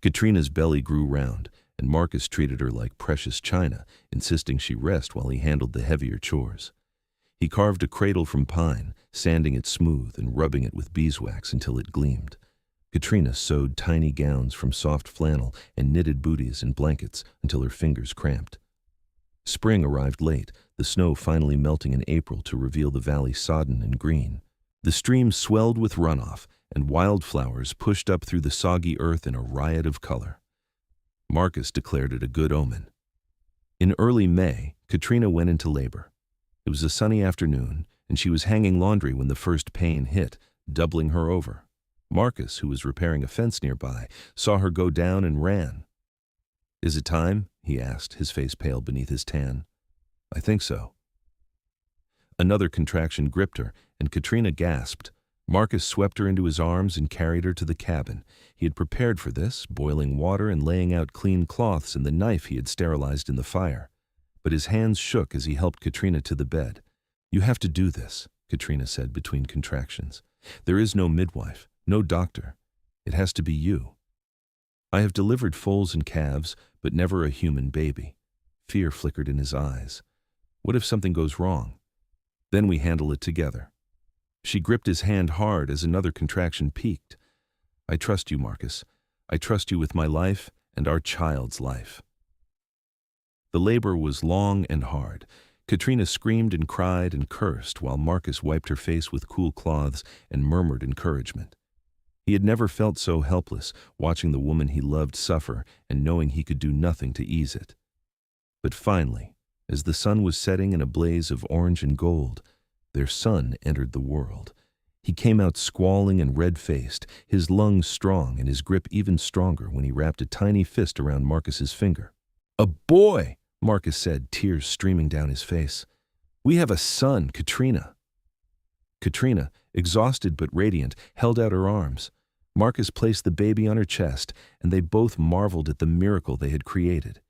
Katrina's belly grew round, and Marcus treated her like precious china, insisting she rest while he handled the heavier chores. He carved a cradle from pine, sanding it smooth and rubbing it with beeswax until it gleamed. Katrina sewed tiny gowns from soft flannel and knitted booties and blankets until her fingers cramped. Spring arrived late, the snow finally melting in April to reveal the valley sodden and green. The stream swelled with runoff, and wildflowers pushed up through the soggy earth in a riot of color. Marcus declared it a good omen. In early May, Katrina went into labor. It was a sunny afternoon, and she was hanging laundry when the first pain hit, doubling her over. Marcus, who was repairing a fence nearby, saw her go down and ran. "Is it time?" he asked, his face pale beneath his tan. "I think so." Another contraction gripped her, and Katrina gasped. Marcus swept her into his arms and carried her to the cabin. He had prepared for this, boiling water and laying out clean cloths and the knife he had sterilized in the fire. But his hands shook as he helped Katrina to the bed. "You have to do this," Katrina said between contractions. "There is no midwife, no doctor. It has to be you. I have delivered foals and calves, but never a human baby." Fear flickered in his eyes. "What if something goes wrong?" "Then we handle it together. She gripped his hand hard as another contraction peaked. I trust you, Marcus. I trust you with my life and our child's life. The labor was long and hard. Katrina screamed and cried and cursed while Marcus wiped her face with cool cloths and murmured encouragement. He had never felt so helpless, watching the woman he loved suffer and knowing he could do nothing to ease it. But finally, as the sun was setting in a blaze of orange and gold, their son entered the world. He came out squalling and red-faced, his lungs strong and his grip even stronger when he wrapped a tiny fist around Marcus's finger. "A boy!" Marcus said, tears streaming down his face. "We have a son, Katrina." Katrina, exhausted but radiant, held out her arms. Marcus placed the baby on her chest, and they both marveled at the miracle they had created.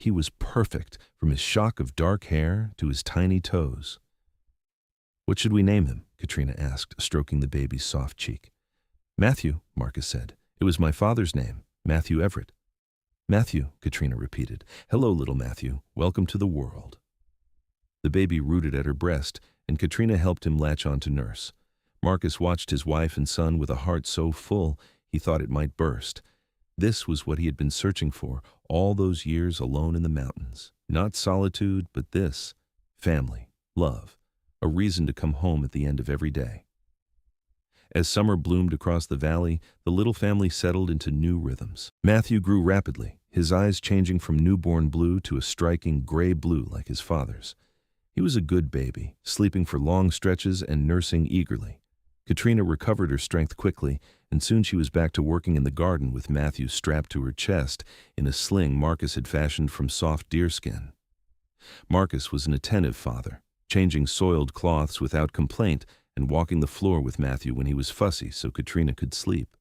He was perfect, from his shock of dark hair to his tiny toes. "What should we name him?" Katrina asked, stroking the baby's soft cheek. "Matthew," Marcus said. "It was my father's name, Matthew Everett." "Matthew," Katrina repeated. "Hello, little Matthew. Welcome to the world." The baby rooted at her breast, and Katrina helped him latch on to nurse. Marcus watched his wife and son with a heart so full he thought it might burst. This was what he had been searching for all those years alone in the mountains. Not solitude, but this: family, love, a reason to come home at the end of every day. As summer bloomed across the valley, the little family settled into new rhythms. Matthew grew rapidly, his eyes changing from newborn blue to a striking gray blue like his father's. He was a good baby, sleeping for long stretches and nursing eagerly. Katrina recovered her strength quickly, and soon she was back to working in the garden with Matthew strapped to her chest in a sling Marcus had fashioned from soft deerskin. Marcus was an attentive father, changing soiled cloths without complaint and walking the floor with Matthew when he was fussy so Katrina could sleep.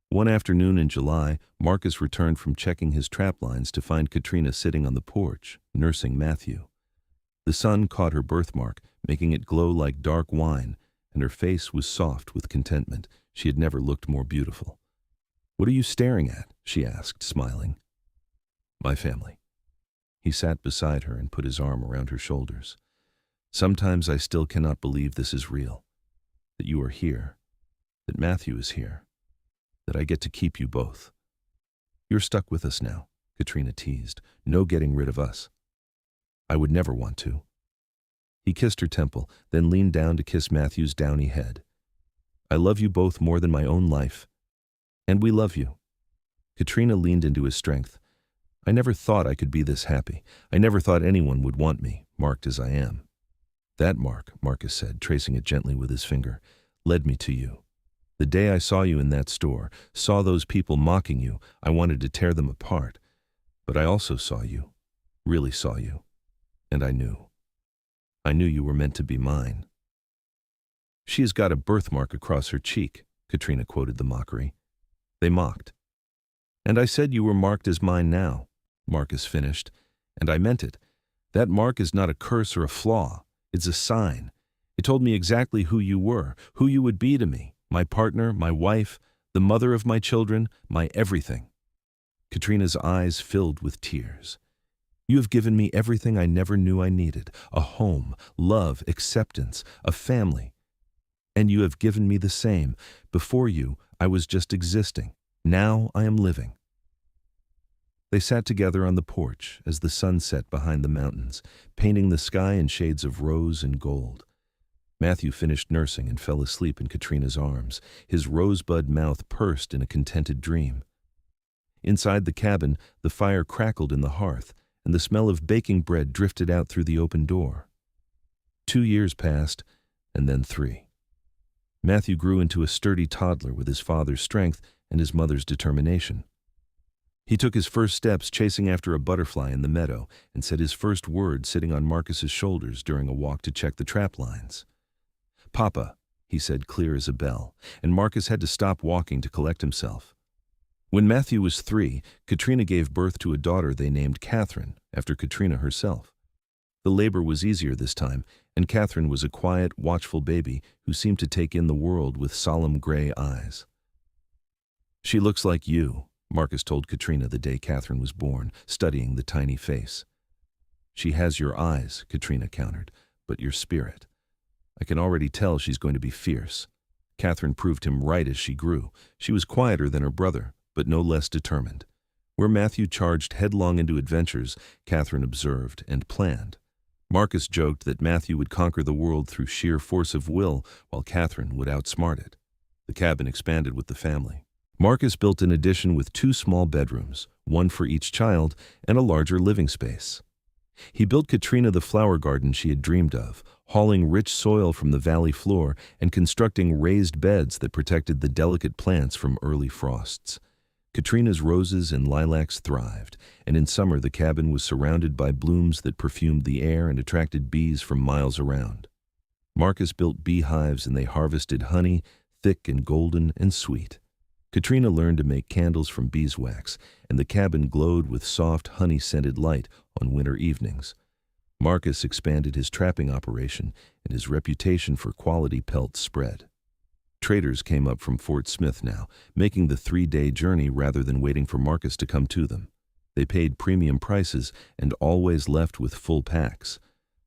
One afternoon in July, Marcus returned from checking his trap lines to find Katrina sitting on the porch, nursing Matthew. The sun caught her birthmark, making it glow like dark wine, and her face was soft with contentment. She had never looked more beautiful. "What are you staring at?" she asked, smiling. "My family." He sat beside her and put his arm around her shoulders. "Sometimes I still cannot believe this is real, that you are here, that Matthew is here, that I get to keep you both. You're stuck with us now," Katrina teased. "No getting rid of us." "I would never want to." He kissed her temple, then leaned down to kiss Matthew's downy head. "I love you both more than my own life. And we love you." Katrina leaned into his strength. "I never thought I could be this happy. I never thought anyone would want me, marked as I am." "That mark," Marcus said, tracing it gently with his finger, "led me to you. The day I saw you in that store, saw those people mocking you, I wanted to tear them apart. But I also saw you, really saw you, and I knew. I knew you were meant to be mine." "She has got a birthmark across her cheek," Katrina quoted the mockery. They mocked. "And I said you were marked as mine now," Marcus finished, "and I meant it. That mark is not a curse or a flaw. It's a sign. It told me exactly who you were, who you would be to me, my partner, my wife, the mother of my children, my everything." Katrina's eyes filled with tears. "You have given me everything I never knew I needed: a home, love, acceptance, a family. And you have given me the same. Before you, I was just existing. Now I am living." They sat together on the porch as the sun set behind the mountains, painting the sky in shades of rose and gold. Matthew finished nursing and fell asleep in Katrina's arms, his rosebud mouth pursed in a contented dream. Inside the cabin, the fire crackled in the hearth, and the smell of baking bread drifted out through the open door. 2 years passed, and then 3. Matthew grew into a sturdy toddler with his father's strength and his mother's determination. He took his first steps chasing after a butterfly in the meadow and said his first word sitting on Marcus's shoulders during a walk to check the trap lines. "Papa," he said clear as a bell, and Marcus had to stop walking to collect himself. When Matthew was 3, Katrina gave birth to a daughter they named Catherine, after Katrina herself. The labor was easier this time, and Catherine was a quiet, watchful baby who seemed to take in the world with solemn gray eyes. "She looks like you," Marcus told Katrina the day Catherine was born, studying the tiny face. "She has your eyes," Katrina countered, "but your spirit. I can already tell she's going to be fierce." Catherine proved him right as she grew. She was quieter than her brother, but no less determined. Where Matthew charged headlong into adventures, Catherine observed and planned. Marcus joked that Matthew would conquer the world through sheer force of will, while Catherine would outsmart it. The cabin expanded with the family. Marcus built an addition with 2 small bedrooms, one for each child, and a larger living space. He built Katrina the flower garden she had dreamed of, hauling rich soil from the valley floor and constructing raised beds that protected the delicate plants from early frosts. Katrina's roses and lilacs thrived, and in summer the cabin was surrounded by blooms that perfumed the air and attracted bees from miles around. Marcus built beehives, and they harvested honey, thick and golden and sweet. Katrina learned to make candles from beeswax, and the cabin glowed with soft, honey-scented light on winter evenings. Marcus expanded his trapping operation, and his reputation for quality pelts spread. Traders came up from Fort Smith now, making the 3-day journey rather than waiting for Marcus to come to them. They paid premium prices and always left with full packs.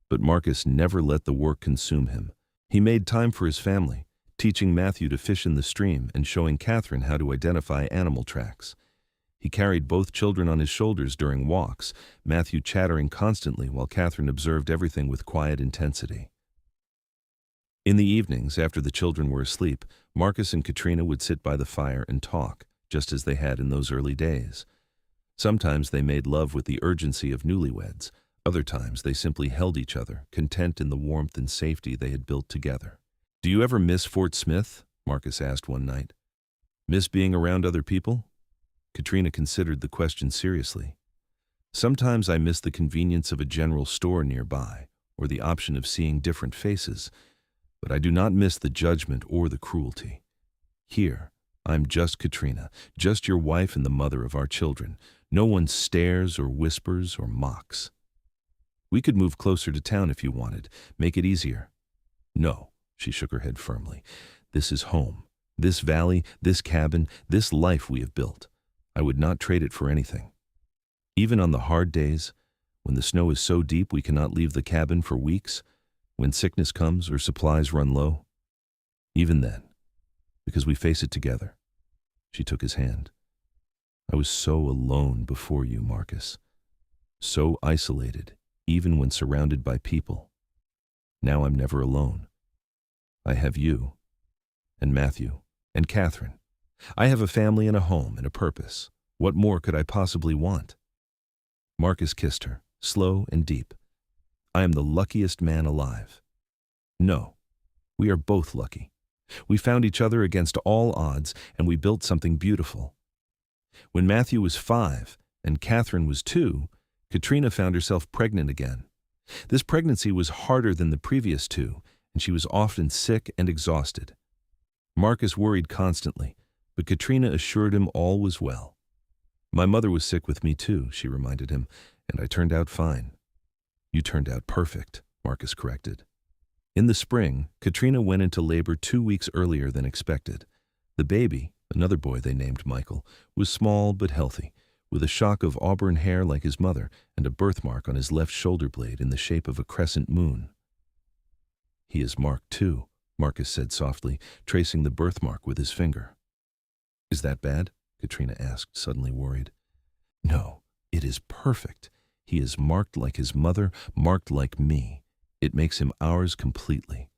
But Marcus never let the work consume him. He made time for his family, teaching Matthew to fish in the stream and showing Catherine how to identify animal tracks. He carried both children on his shoulders during walks, Matthew chattering constantly while Catherine observed everything with quiet intensity. In the evenings, after the children were asleep, Marcus and Katrina would sit by the fire and talk, just as they had in those early days. Sometimes they made love with the urgency of newlyweds. Other times they simply held each other, content in the warmth and safety they had built together. "Do you ever miss Fort Smith?" Marcus asked one night. "Miss being around other people?" Katrina considered the question seriously. "Sometimes I miss the convenience of a general store nearby, or the option of seeing different faces, but I do not miss the judgment or the cruelty. Here, I'm just Katrina, just your wife and the mother of our children. No one stares or whispers or mocks. We could move closer to town if you wanted, make it easier." "No," she shook her head firmly. "This is home. This valley, this cabin, this life we have built. I would not trade it for anything. Even on the hard days, when the snow is so deep we cannot leave the cabin for weeks, when sickness comes or supplies run low. Even then, because we face it together." She took his hand. "I was so alone before you, Marcus. So isolated, even when surrounded by people. Now I'm never alone. I have you, and Matthew, and Catherine. I have a family and a home and a purpose. What more could I possibly want?" Marcus kissed her, slow and deep. "I am the luckiest man alive." "No, we are both lucky. We found each other against all odds, and we built something beautiful." When Matthew was 5 and Catherine was 2, Katrina found herself pregnant again. This pregnancy was harder than the previous 2, and she was often sick and exhausted. Marcus worried constantly, but Katrina assured him all was well. "My mother was sick with me too," she reminded him, "and I turned out fine." "You turned out perfect," Marcus corrected. In the spring, Katrina went into labor 2 weeks earlier than expected. The baby, another boy they named Michael, was small but healthy, with a shock of auburn hair like his mother and a birthmark on his left shoulder blade in the shape of a crescent moon. "He is marked too," Marcus said softly, tracing the birthmark with his finger. "Is that bad?" Katrina asked, suddenly worried. "No, it is perfect. He is marked like his mother, marked like me. It makes him ours completely."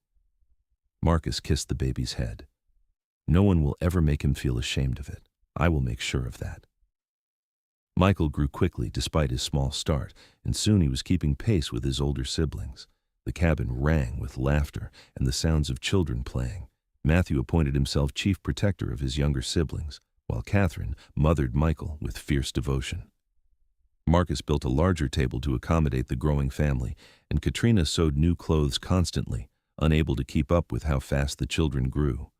Marcus kissed the baby's head. "No one will ever make him feel ashamed of it. I will make sure of that." Michael grew quickly despite his small start, and soon he was keeping pace with his older siblings. The cabin rang with laughter and the sounds of children playing. Matthew appointed himself chief protector of his younger siblings, while Catherine mothered Michael with fierce devotion. Marcus built a larger table to accommodate the growing family, and Katrina sewed new clothes constantly, unable to keep up with how fast the children grew.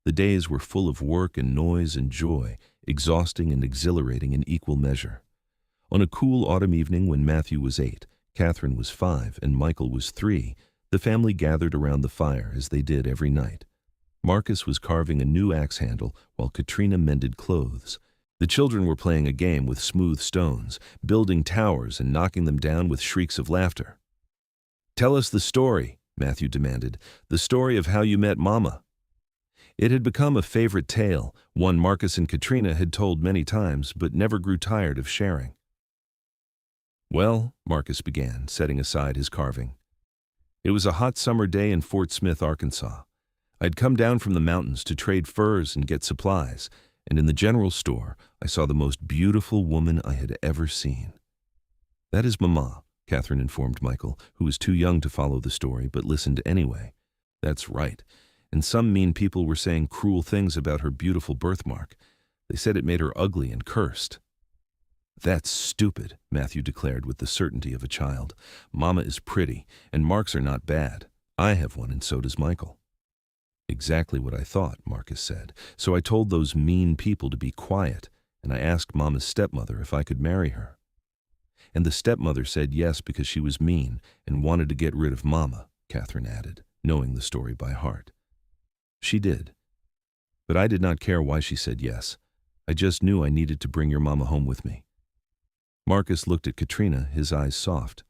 The days were full of work and noise and joy, exhausting and exhilarating in equal measure. On a cool autumn evening when Matthew was 8, Catherine was 5, and Michael was 3, the family gathered around the fire as they did every night. Marcus was carving a new axe handle while Katrina mended clothes. The children were playing a game with smooth stones, building towers and knocking them down with shrieks of laughter. "Tell us the story," Matthew demanded. "The story of how you met Mama." It had become a favorite tale, one Marcus and Katrina had told many times but never grew tired of sharing. "Well," Marcus began, setting aside his carving. "It was a hot summer day in Fort Smith, Arkansas. I'd come down from the mountains to trade furs and get supplies, and in the general store I saw the most beautiful woman I had ever seen." "That is Mama," Catherine informed Michael, who was too young to follow the story but listened anyway. "That's right. And some mean people were saying cruel things about her beautiful birthmark. They said it made her ugly and cursed." "That's stupid," Matthew declared with the certainty of a child. "Mama is pretty, and marks are not bad. I have one, and so does Michael." "Exactly what I thought," Marcus said. "So I told those mean people to be quiet, and I asked Mama's stepmother if I could marry her. And the stepmother said yes because she was mean and wanted to get rid of Mama," Catherine added, knowing the story by heart. "She did. But I did not care why she said yes. I just knew I needed to bring your Mama home with me." Marcus looked at Katrina, his eyes soft.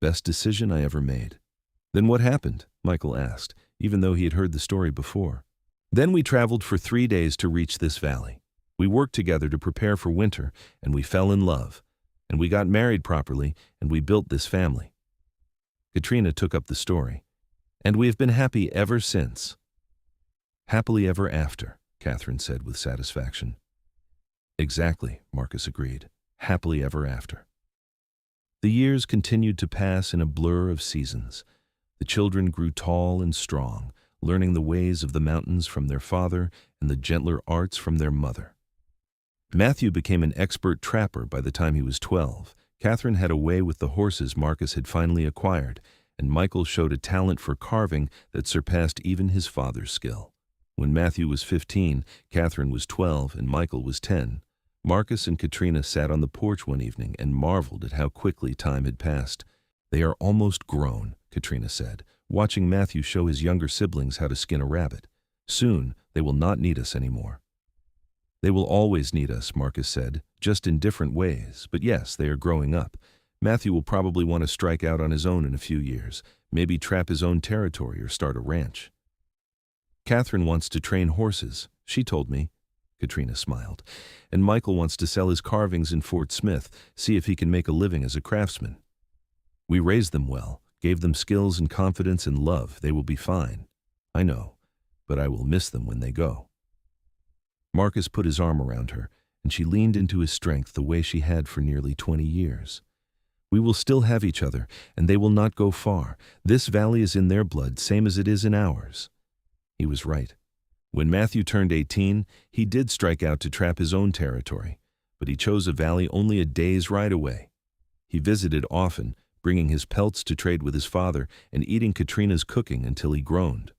"Best decision I ever made." "Then what happened?" Michael asked, even though he had heard the story before. "Then we traveled for 3 days to reach this valley. We worked together to prepare for winter, and we fell in love. And we got married properly, and we built this family." Katrina took up the story. "And we have been happy ever since." "Happily ever after," Catherine said with satisfaction. "Exactly," Marcus agreed. "Happily ever after." The years continued to pass in a blur of seasons. The children grew tall and strong, learning the ways of the mountains from their father and the gentler arts from their mother. Matthew became an expert trapper by the time he was 12. Catherine had a way with the horses Marcus had finally acquired, and Michael showed a talent for carving that surpassed even his father's skill. When Matthew was 15, Catherine was 12, and Michael was 10. Marcus and Katrina sat on the porch one evening and marveled at how quickly time had passed. "They are almost grown," Katrina said, watching Matthew show his younger siblings how to skin a rabbit. "Soon, they will not need us anymore." "They will always need us," Marcus said, "just in different ways. But yes, they are growing up. Matthew will probably want to strike out on his own in a few years, maybe trap his own territory or start a ranch." "Catherine wants to train horses, she told me," Katrina smiled. "And Michael wants to sell his carvings in Fort Smith, see if he can make a living as a craftsman. We raised them well, gave them skills and confidence and love. They will be fine. I know, but I will miss them when they go." Marcus put his arm around her, and she leaned into his strength the way she had for nearly 20 years. "We will still have each other, and they will not go far. This valley is in their blood, same as it is in ours." He was right. When Matthew turned 18, he did strike out to trap his own territory, but he chose a valley only a day's ride away. He visited often, bringing his pelts to trade with his father and eating Katrina's cooking until he groaned.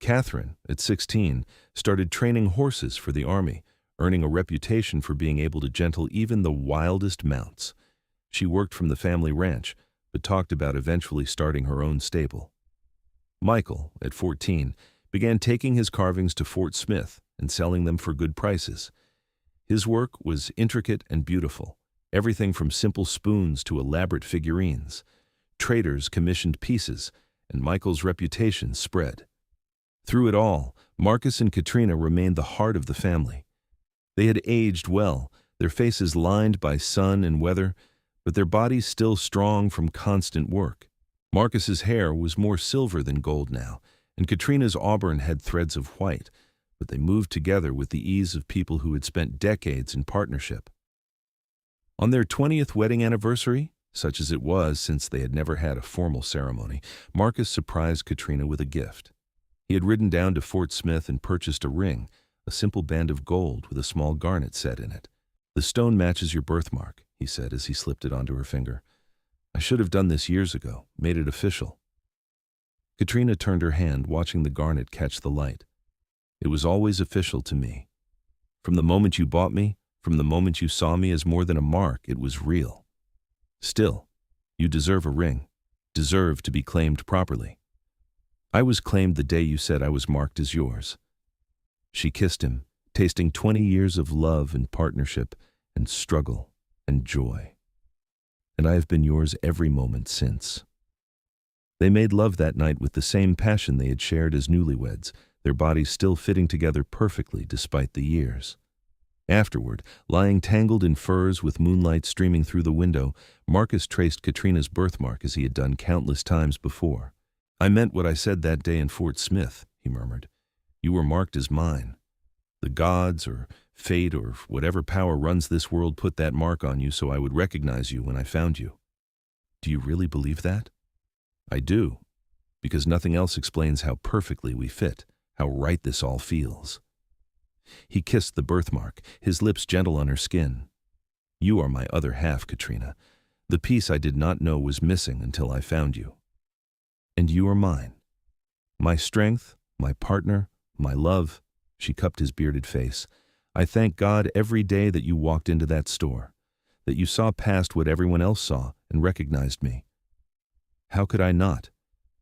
Catherine, at 16, started training horses for the army, earning a reputation for being able to gentle even the wildest mounts. She worked from the family ranch, but talked about eventually starting her own stable. Michael, at 14, began taking his carvings to Fort Smith and selling them for good prices. His work was intricate and beautiful, everything from simple spoons to elaborate figurines. Traders commissioned pieces, and Michael's reputation spread. Through it all, Marcus and Katrina remained the heart of the family. They had aged well, their faces lined by sun and weather, but their bodies still strong from constant work. Marcus's hair was more silver than gold now, and Katrina's auburn had threads of white, but they moved together with the ease of people who had spent decades in partnership. On their 20th wedding anniversary, such as it was since they had never had a formal ceremony, Marcus surprised Katrina with a gift. He had ridden down to Fort Smith and purchased a ring, a simple band of gold with a small garnet set in it. "The stone matches your birthmark," he said as he slipped it onto her finger. "I should have done this years ago, made it official." Katrina turned her hand, watching the garnet catch the light. "It was always official to me. From the moment you bought me, from the moment you saw me as more than a mark, it was real. Still, you deserve a ring, deserve to be claimed properly. I was claimed the day you said I was marked as yours." She kissed him, tasting 20 years of love and partnership and struggle and joy. "And I have been yours every moment since." They made love that night with the same passion they had shared as newlyweds, their bodies still fitting together perfectly despite the years. Afterward, lying tangled in furs with moonlight streaming through the window, Marcus traced Katrina's birthmark as he had done countless times before. "I meant what I said that day in Fort Smith," he murmured. "You were marked as mine. The gods or fate or whatever power runs this world put that mark on you so I would recognize you when I found you." "Do you really believe that?" "I do, because nothing else explains how perfectly we fit, how right this all feels." He kissed the birthmark, his lips gentle on her skin. "You are my other half, Katrina. The piece I did not know was missing until I found you. And you are mine. My strength, my partner, my love." She cupped his bearded face. "I thank God every day that you walked into that store, that you saw past what everyone else saw and recognized me. How could I not?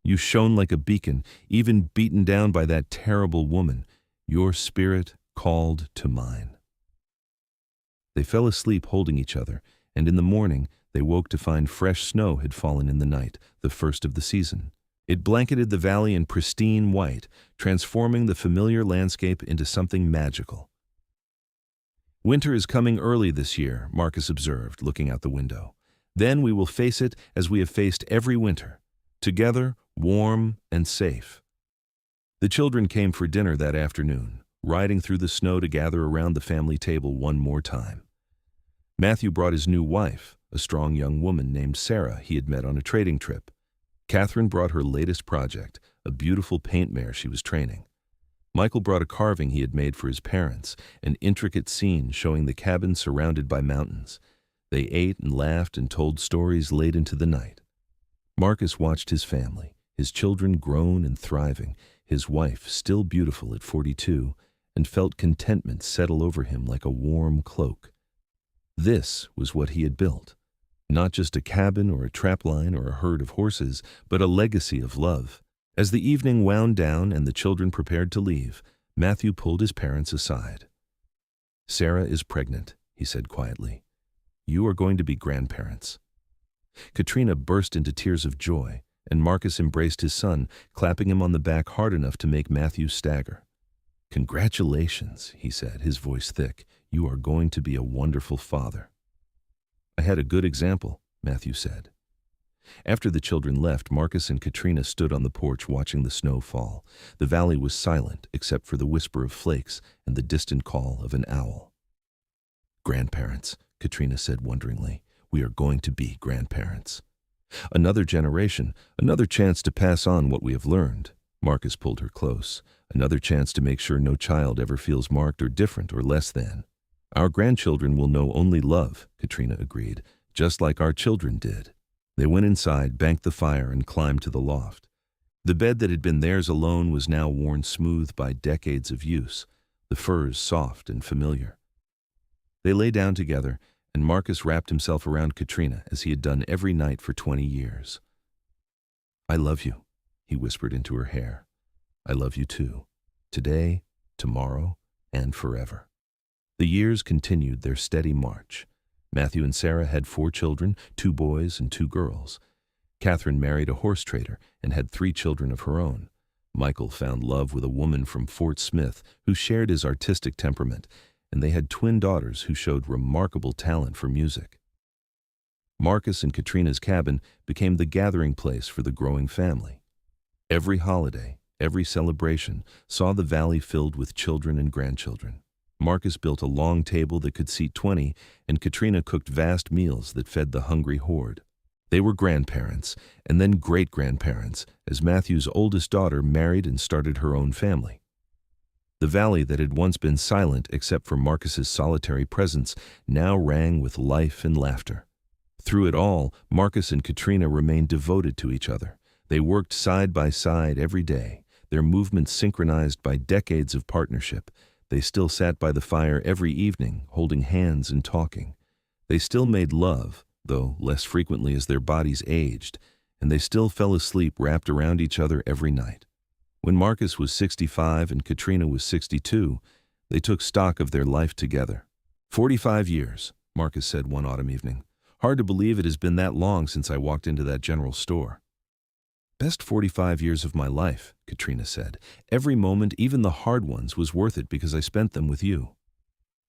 You shone like a beacon, even beaten down by that terrible woman. Your spirit called to mine." They fell asleep holding each other, and in the morning they woke to find fresh snow had fallen in the night, the first of the season. It blanketed the valley in pristine white, transforming the familiar landscape into something magical. "Winter is coming early this year," Marcus observed, looking out the window. "Then we will face it as we have faced every winter, together, warm and safe." The children came for dinner that afternoon, riding through the snow to gather around the family table one more time. Matthew brought his new wife, a strong young woman named Sarah he had met on a trading trip. Catherine brought her latest project, a beautiful paint mare she was training. Michael brought a carving he had made for his parents, an intricate scene showing the cabin surrounded by mountains. They ate and laughed and told stories late into the night. Marcus watched his family, his children grown and thriving, his wife still beautiful at 42, and felt contentment settle over him like a warm cloak. This was what he had built. Not just a cabin or a trapline or a herd of horses, but a legacy of love. As the evening wound down and the children prepared to leave, Matthew pulled his parents aside. "Sarah is pregnant," he said quietly. "You are going to be grandparents." Katrina burst into tears of joy, and Marcus embraced his son, clapping him on the back hard enough to make Matthew stagger. "Congratulations," he said, his voice thick. "You are going to be a wonderful father." "I had a good example," Matthew said. After the children left, Marcus and Katrina stood on the porch watching the snow fall. The valley was silent except for the whisper of flakes and the distant call of an owl. "Grandparents," Katrina said wonderingly. "We are going to be grandparents." "Another generation, another chance to pass on what we have learned." Marcus pulled her close. "Another chance to make sure no child ever feels marked or different or less than." "Our grandchildren will know only love," Katrina agreed, "just like our children did." They went inside, banked the fire, and climbed to the loft. The bed that had been theirs alone was now worn smooth by decades of use, the furs soft and familiar. They lay down together, and Marcus wrapped himself around Katrina as he had done every night for 20 years. "I love you," he whispered into her hair. "I love you too, today, tomorrow, and forever." The years continued their steady march. Matthew and Sarah had 4 children, 2 boys and 2 girls. Catherine married a horse trader and had 3 children of her own. Michael found love with a woman from Fort Smith who shared his artistic temperament, and they had twin daughters who showed remarkable talent for music. Marcus and Katrina's cabin became the gathering place for the growing family. Every holiday, every celebration saw the valley filled with children and grandchildren. Marcus built a long table that could seat 20, and Katrina cooked vast meals that fed the hungry horde. They were grandparents, and then great-grandparents, as Matthew's oldest daughter married and started her own family. The valley that had once been silent except for Marcus's solitary presence now rang with life and laughter. Through it all, Marcus and Katrina remained devoted to each other. They worked side by side every day, their movements synchronized by decades of partnership. They still sat by the fire every evening, holding hands and talking. They still made love, though less frequently as their bodies aged, and they still fell asleep wrapped around each other every night. When Marcus was 65 and Katrina was 62, they took stock of their life together. 45 years, Marcus said one autumn evening. Hard to believe it has been that long since I walked into that general store. Best 45 years of my life, Katrina said. Every moment, even the hard ones, was worth it because I spent them with you.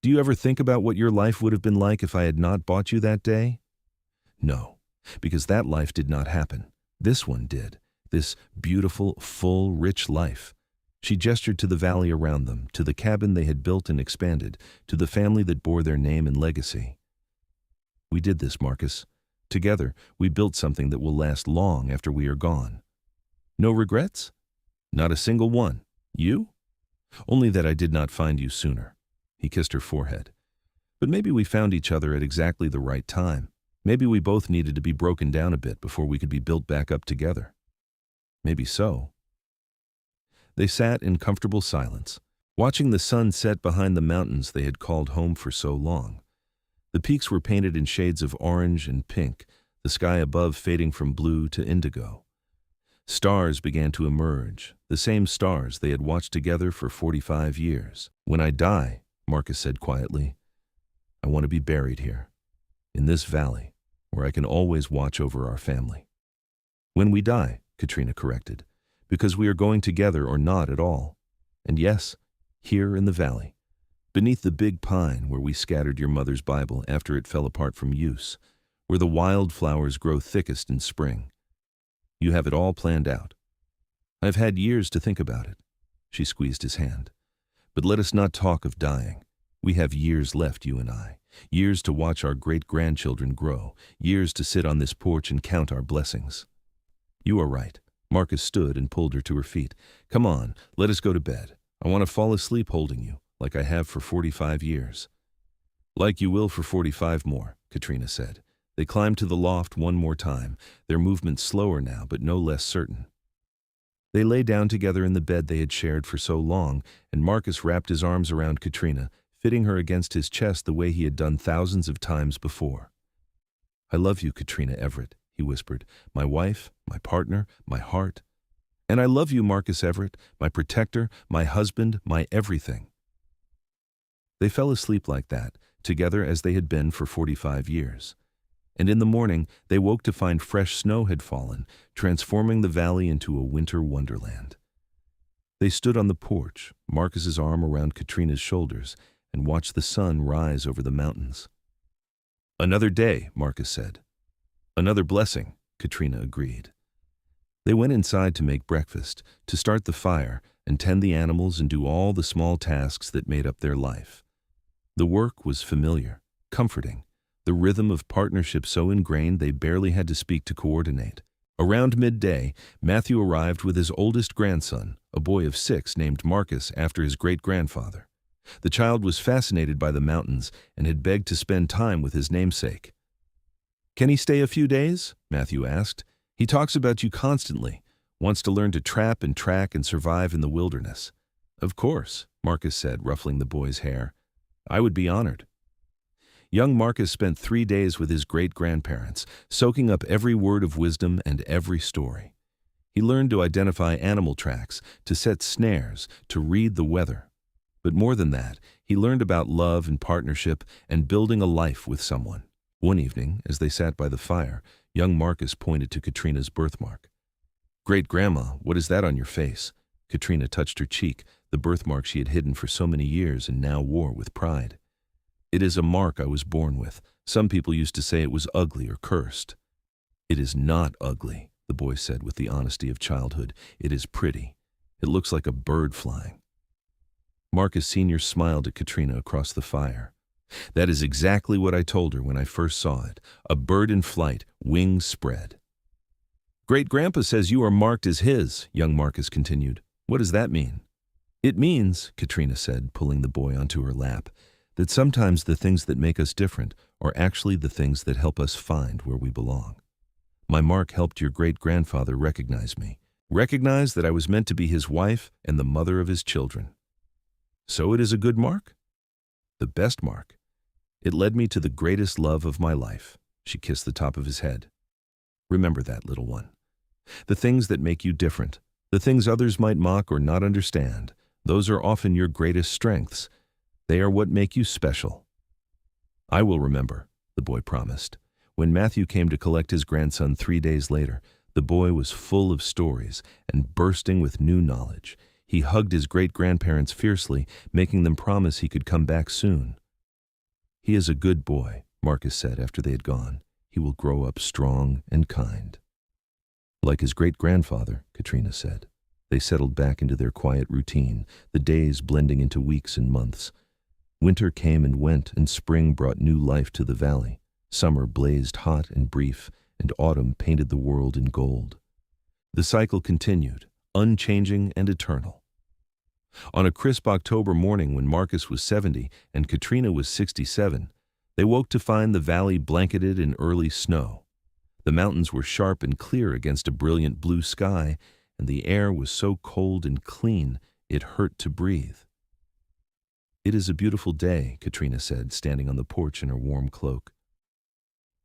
Do you ever think about what your life would have been like if I had not bought you that day? No, because that life did not happen. This one did. This beautiful, full, rich life. She gestured to the valley around them, to the cabin they had built and expanded, to the family that bore their name and legacy. We did this, Marcus. Together, we built something that will last long after we are gone. No regrets? Not a single one. You? Only that I did not find you sooner. He kissed her forehead. But maybe we found each other at exactly the right time. Maybe we both needed to be broken down a bit before we could be built back up together. Maybe so. They sat in comfortable silence, watching the sun set behind the mountains they had called home for so long. The peaks were painted in shades of orange and pink, the sky above fading from blue to indigo. Stars began to emerge, the same stars they had watched together for 45 years. When I die, Marcus said quietly, I want to be buried here, in this valley, where I can always watch over our family. When we die, Katrina corrected, because we are going together or not at all. And yes, here in the valley, beneath the big pine where we scattered your mother's Bible after it fell apart from use, where the wildflowers grow thickest in spring. You have it all planned out. I've had years to think about it. She squeezed his hand. But let us not talk of dying. We have years left, you and I. Years to watch our great-grandchildren grow. Years to sit on this porch and count our blessings. You are right. Marcus stood and pulled her to her feet. Come on, let us go to bed. I want to fall asleep holding you, like I have for 45 years. Like you will for 45 more, Katrina said. They climbed to the loft one more time, their movements slower now, but no less certain. They lay down together in the bed they had shared for so long, and Marcus wrapped his arms around Katrina, fitting her against his chest the way he had done thousands of times before. I love you, Katrina Everett, he whispered, my wife, my partner, my heart. And I love you, Marcus Everett, my protector, my husband, my everything. They fell asleep like that, together as they had been for 45 years. And in the morning, they woke to find fresh snow had fallen, transforming the valley into a winter wonderland. They stood on the porch, Marcus's arm around Katrina's shoulders, and watched the sun rise over the mountains. Another day, Marcus said. Another blessing, Katrina agreed. They went inside to make breakfast, to start the fire, and tend the animals and do all the small tasks that made up their life. The work was familiar, comforting, the rhythm of partnership so ingrained they barely had to speak to coordinate. Around midday, Matthew arrived with his oldest grandson, a boy of 6 named Marcus after his great-grandfather. The child was fascinated by the mountains and had begged to spend time with his namesake. Can he stay a few days? Matthew asked. He talks about you constantly, wants to learn to trap and track and survive in the wilderness. Of course, Marcus said, ruffling the boy's hair. I would be honored. Young Marcus spent 3 days with his great-grandparents, soaking up every word of wisdom and every story. He learned to identify animal tracks, to set snares, to read the weather. But more than that, he learned about love and partnership and building a life with someone. One evening, as they sat by the fire, young Marcus pointed to Katrina's birthmark. Great-grandma, what is that on your face? Katrina touched her cheek, the birthmark she had hidden for so many years and now wore with pride. It is a mark I was born with. Some people used to say it was ugly or cursed. It is not ugly, the boy said with the honesty of childhood. It is pretty. It looks like a bird flying. Marcus Sr. smiled at Katrina across the fire. That is exactly what I told her when I first saw it. A bird in flight, wings spread. Great-grandpa says you are marked as his, young Marcus continued. What does that mean? It means, Katrina said, pulling the boy onto her lap, that sometimes the things that make us different are actually the things that help us find where we belong. My mark helped your great-grandfather recognize me, recognize that I was meant to be his wife and the mother of his children. So it is a good mark? The best mark. It led me to the greatest love of my life. She kissed the top of his head. Remember that, little one. The things that make you different, the things others might mock or not understand, those are often your greatest strengths. They are what make you special. I will remember, the boy promised. When Matthew came to collect his grandson 3 days later, The boy was full of stories and bursting with new knowledge. He hugged his great-grandparents fiercely, making them promise he could come back soon. "He is a good boy," Marcus said after they had gone. "He will grow up strong and kind." "Like his great-grandfather," Katrina said. They settled back into their quiet routine, the days blending into weeks and months. Winter came and went, and spring brought new life to the valley. Summer blazed hot and brief, and autumn painted the world in gold. The cycle continued, unchanging and eternal. On a crisp October morning when Marcus was 70 and Katrina was 67, they woke to find the valley blanketed in early snow. The mountains were sharp and clear against a brilliant blue sky, and the air was so cold and clean it hurt to breathe. "It is a beautiful day," Katrina said, standing on the porch in her warm cloak.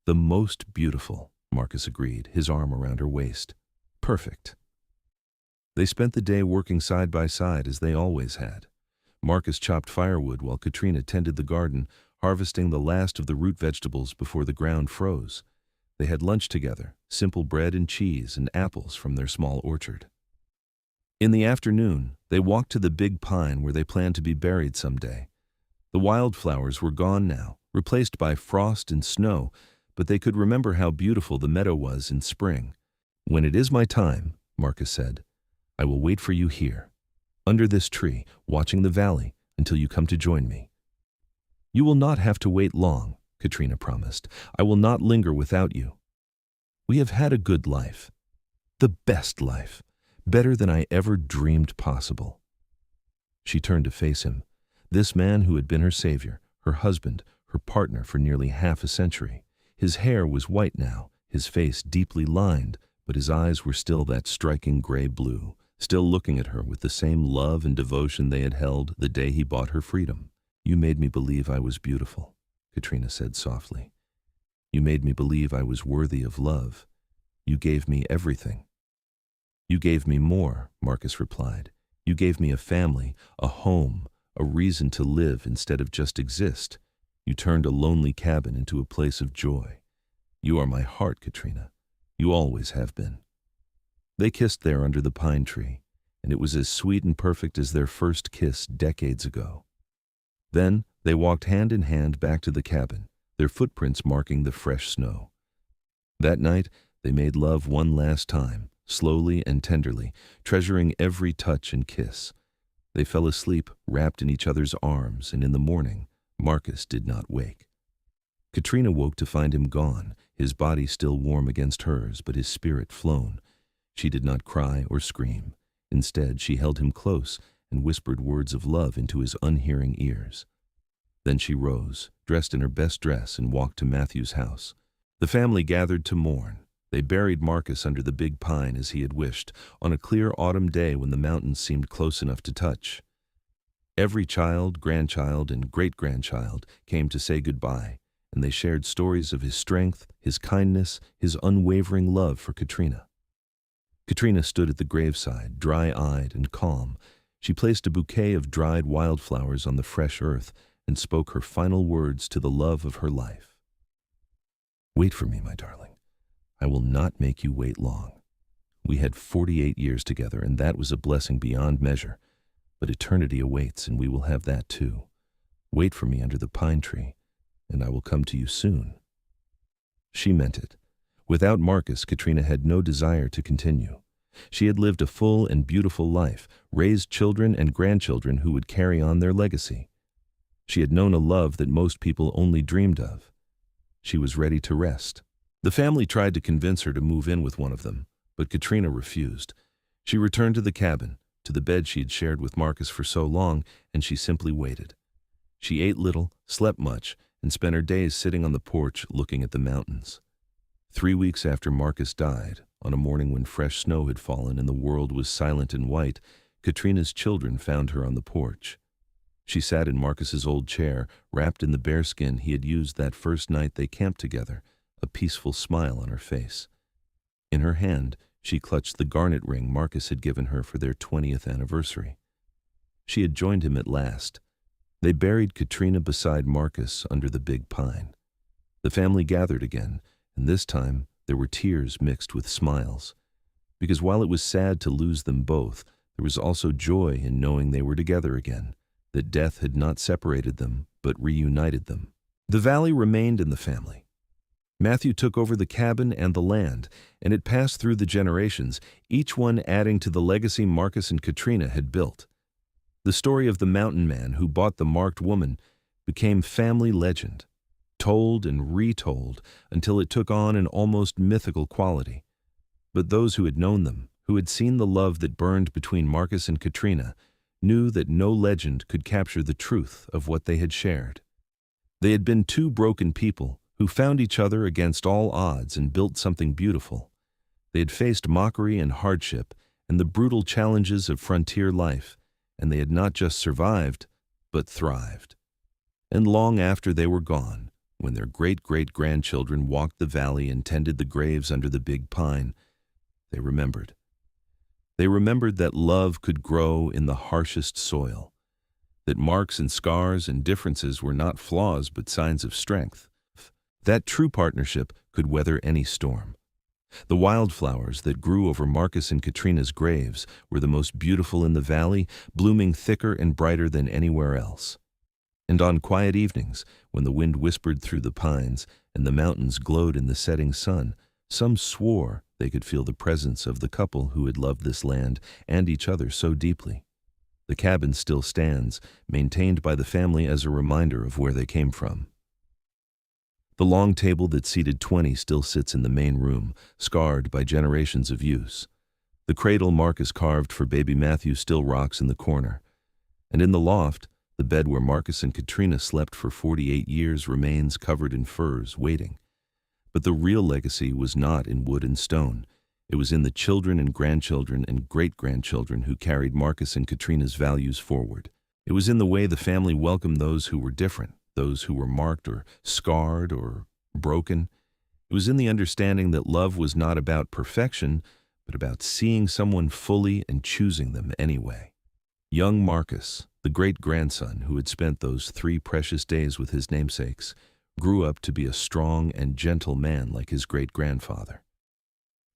"The most beautiful," Marcus agreed, his arm around her waist. "Perfect." They spent the day working side by side as they always had. Marcus chopped firewood while Katrina tended the garden, harvesting the last of the root vegetables before the ground froze. They had lunch together, simple bread and cheese and apples from their small orchard. In the afternoon, they walked to the big pine where they planned to be buried someday. The wildflowers were gone now, replaced by frost and snow, but they could remember how beautiful the meadow was in spring. "When it is my time," Marcus said, "I will wait for you here, under this tree, watching the valley, until you come to join me." "You will not have to wait long," Katrina promised. "I will not linger without you. We have had a good life. The best life. Better than I ever dreamed possible." She turned to face him. This man who had been her savior, her husband, her partner for nearly half a century. His hair was white now, his face deeply lined, but his eyes were still that striking gray blue, still looking at her with the same love and devotion they had held the day he bought her freedom. "You made me believe I was beautiful," Katrina said softly. "You made me believe I was worthy of love. You gave me everything." "You gave me more," Marcus replied. "You gave me a family, a home, a reason to live instead of just exist. You turned a lonely cabin into a place of joy. You are my heart, Katrina. You always have been." They kissed there under the pine tree, and it was as sweet and perfect as their first kiss decades ago. Then they walked hand in hand back to the cabin, their footprints marking the fresh snow. That night, they made love one last time, slowly and tenderly, treasuring every touch and kiss. They fell asleep, wrapped in each other's arms, and in the morning, Marcus did not wake. Katrina woke to find him gone, his body still warm against hers, but his spirit flown. She did not cry or scream. Instead, she held him close and whispered words of love into his unhearing ears. Then she rose, dressed in her best dress, and walked to Matthew's house. The family gathered to mourn. They buried Marcus under the big pine as he had wished, on a clear autumn day when the mountains seemed close enough to touch. Every child, grandchild, and great-grandchild came to say goodbye, and they shared stories of his strength, his kindness, his unwavering love for Katrina. Katrina stood at the graveside, dry-eyed and calm. She placed a bouquet of dried wildflowers on the fresh earth and spoke her final words to the love of her life. "Wait for me, my darling. I will not make you wait long. We had 48 years together, and that was a blessing beyond measure. But eternity awaits, and we will have that too. Wait for me under the pine tree, and I will come to you soon." She meant it. Without Marcus, Katrina had no desire to continue. She had lived a full and beautiful life, raised children and grandchildren who would carry on their legacy. She had known a love that most people only dreamed of. She was ready to rest. The family tried to convince her to move in with one of them, but Katrina refused. She returned to the cabin, to the bed she had shared with Marcus for so long, and she simply waited. She ate little, slept much, and spent her days sitting on the porch looking at the mountains. 3 weeks after Marcus died, on a morning when fresh snow had fallen and the world was silent and white, Katrina's children found her on the porch. She sat in Marcus's old chair, wrapped in the bearskin he had used that first night they camped together, a peaceful smile on her face. In her hand, she clutched the garnet ring Marcus had given her for their 20th anniversary. She had joined him at last. They buried Katrina beside Marcus under the big pine. The family gathered again, and this time there were tears mixed with smiles. because while it was sad to lose them both, there was also joy in knowing they were together again, that death had not separated them, but reunited them. The valley remained in the family. Matthew took over the cabin and the land, and it passed through the generations, each one adding to the legacy Marcus and Katrina had built. The story of the mountain man who bought the marked woman became family legend, told and retold until it took on an almost mythical quality. But those who had known them, who had seen the love that burned between Marcus and Katrina, knew that no legend could capture the truth of what they had shared. They had been two broken people who found each other against all odds and built something beautiful. They had faced mockery and hardship and the brutal challenges of frontier life, and they had not just survived, but thrived. And long after they were gone, when their great-great-grandchildren walked the valley and tended the graves under the big pine, they remembered. They remembered that love could grow in the harshest soil, that marks and scars and differences were not flaws but signs of strength, that true partnership could weather any storm. The wildflowers that grew over Marcus and Katrina's graves were the most beautiful in the valley, blooming thicker and brighter than anywhere else. And on quiet evenings, when the wind whispered through the pines and the mountains glowed in the setting sun, some swore they could feel the presence of the couple who had loved this land and each other so deeply. The cabin still stands, maintained by the family as a reminder of where they came from. The long table that seated 20 still sits in the main room, scarred by generations of use. The cradle Marcus carved for baby Matthew still rocks in the corner. And in the loft, the bed where Marcus and Katrina slept for 48 years remains covered in furs, waiting. But the real legacy was not in wood and stone. It was in the children and grandchildren and great-grandchildren who carried Marcus and Katrina's values forward. It was in the way the family welcomed those who were different, those who were marked or scarred or broken. It was in the understanding that love was not about perfection, but about seeing someone fully and choosing them anyway. Young Marcus, the great-grandson who had spent those 3 precious days with his namesakes, grew up to be a strong and gentle man like his great-grandfather.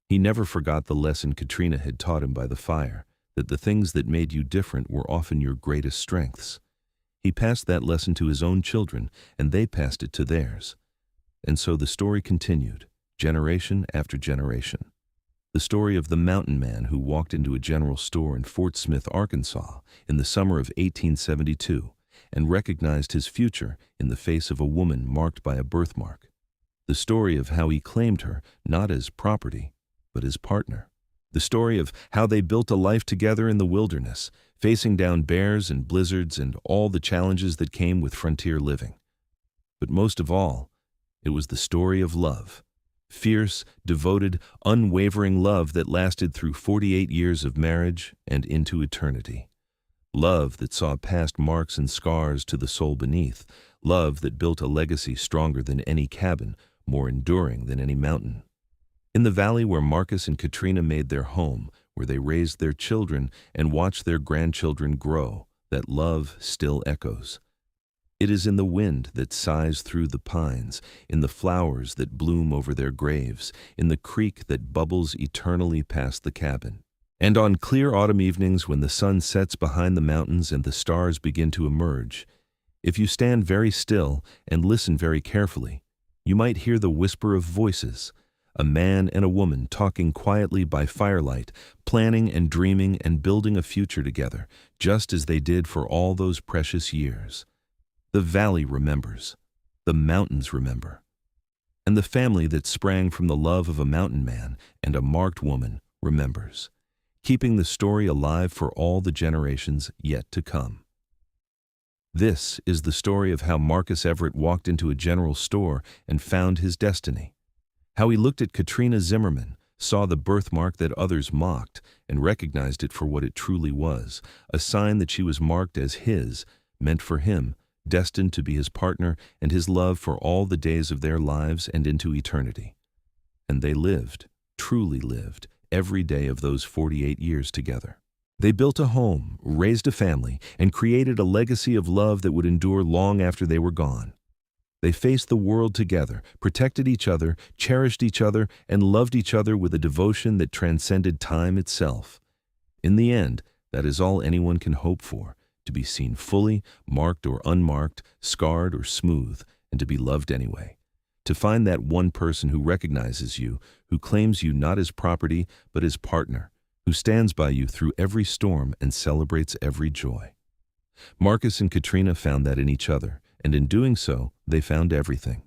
He never forgot the lesson Katrina had taught him by the fire, that the things that made you different were often your greatest strengths. He passed that lesson to his own children, and they passed it to theirs. And so the story continued, generation after generation. The story of the mountain man who walked into a general store in Fort Smith, Arkansas, in the summer of 1872, and recognized his future in the face of a woman marked by a birthmark. The story of how he claimed her, not as property, but as partner. The story of how they built a life together in the wilderness, facing down bears and blizzards and all the challenges that came with frontier living. But most of all, it was the story of love. Fierce, devoted, unwavering love that lasted through 48 years of marriage and into eternity. Love that saw past marks and scars to the soul beneath. Love that built a legacy stronger than any cabin, more enduring than any mountain. In the valley where Marcus and Katrina made their home, where they raised their children and watched their grandchildren grow, that love still echoes. It is in the wind that sighs through the pines, in the flowers that bloom over their graves, in the creek that bubbles eternally past the cabin. And on clear autumn evenings when the sun sets behind the mountains and the stars begin to emerge, if you stand very still and listen very carefully, you might hear the whisper of voices, a man and a woman talking quietly by firelight, planning and dreaming and building a future together, just as they did for all those precious years. The valley remembers. The mountains remember. And the family that sprang from the love of a mountain man and a marked woman remembers, keeping the story alive for all the generations yet to come. This is the story of how Marcus Everett walked into a general store and found his destiny. How he looked at Katrina Zimmerman, saw the birthmark that others mocked, and recognized it for what it truly was, a sign that she was marked as his, meant for him, destined to be his partner and his love for all the days of their lives and into eternity. And they lived, truly lived, every day of those 48 years together. They built a home, raised a family, and created a legacy of love that would endure long after they were gone. They faced the world together, protected each other, cherished each other, and loved each other with a devotion that transcended time itself. In the end, that is all anyone can hope for, to be seen fully, marked or unmarked, scarred or smooth, and to be loved anyway. To find that one person who recognizes you, who claims you not as property, but as partner, who stands by you through every storm and celebrates every joy. Marcus and Katrina found that in each other, and in doing so, they found everything.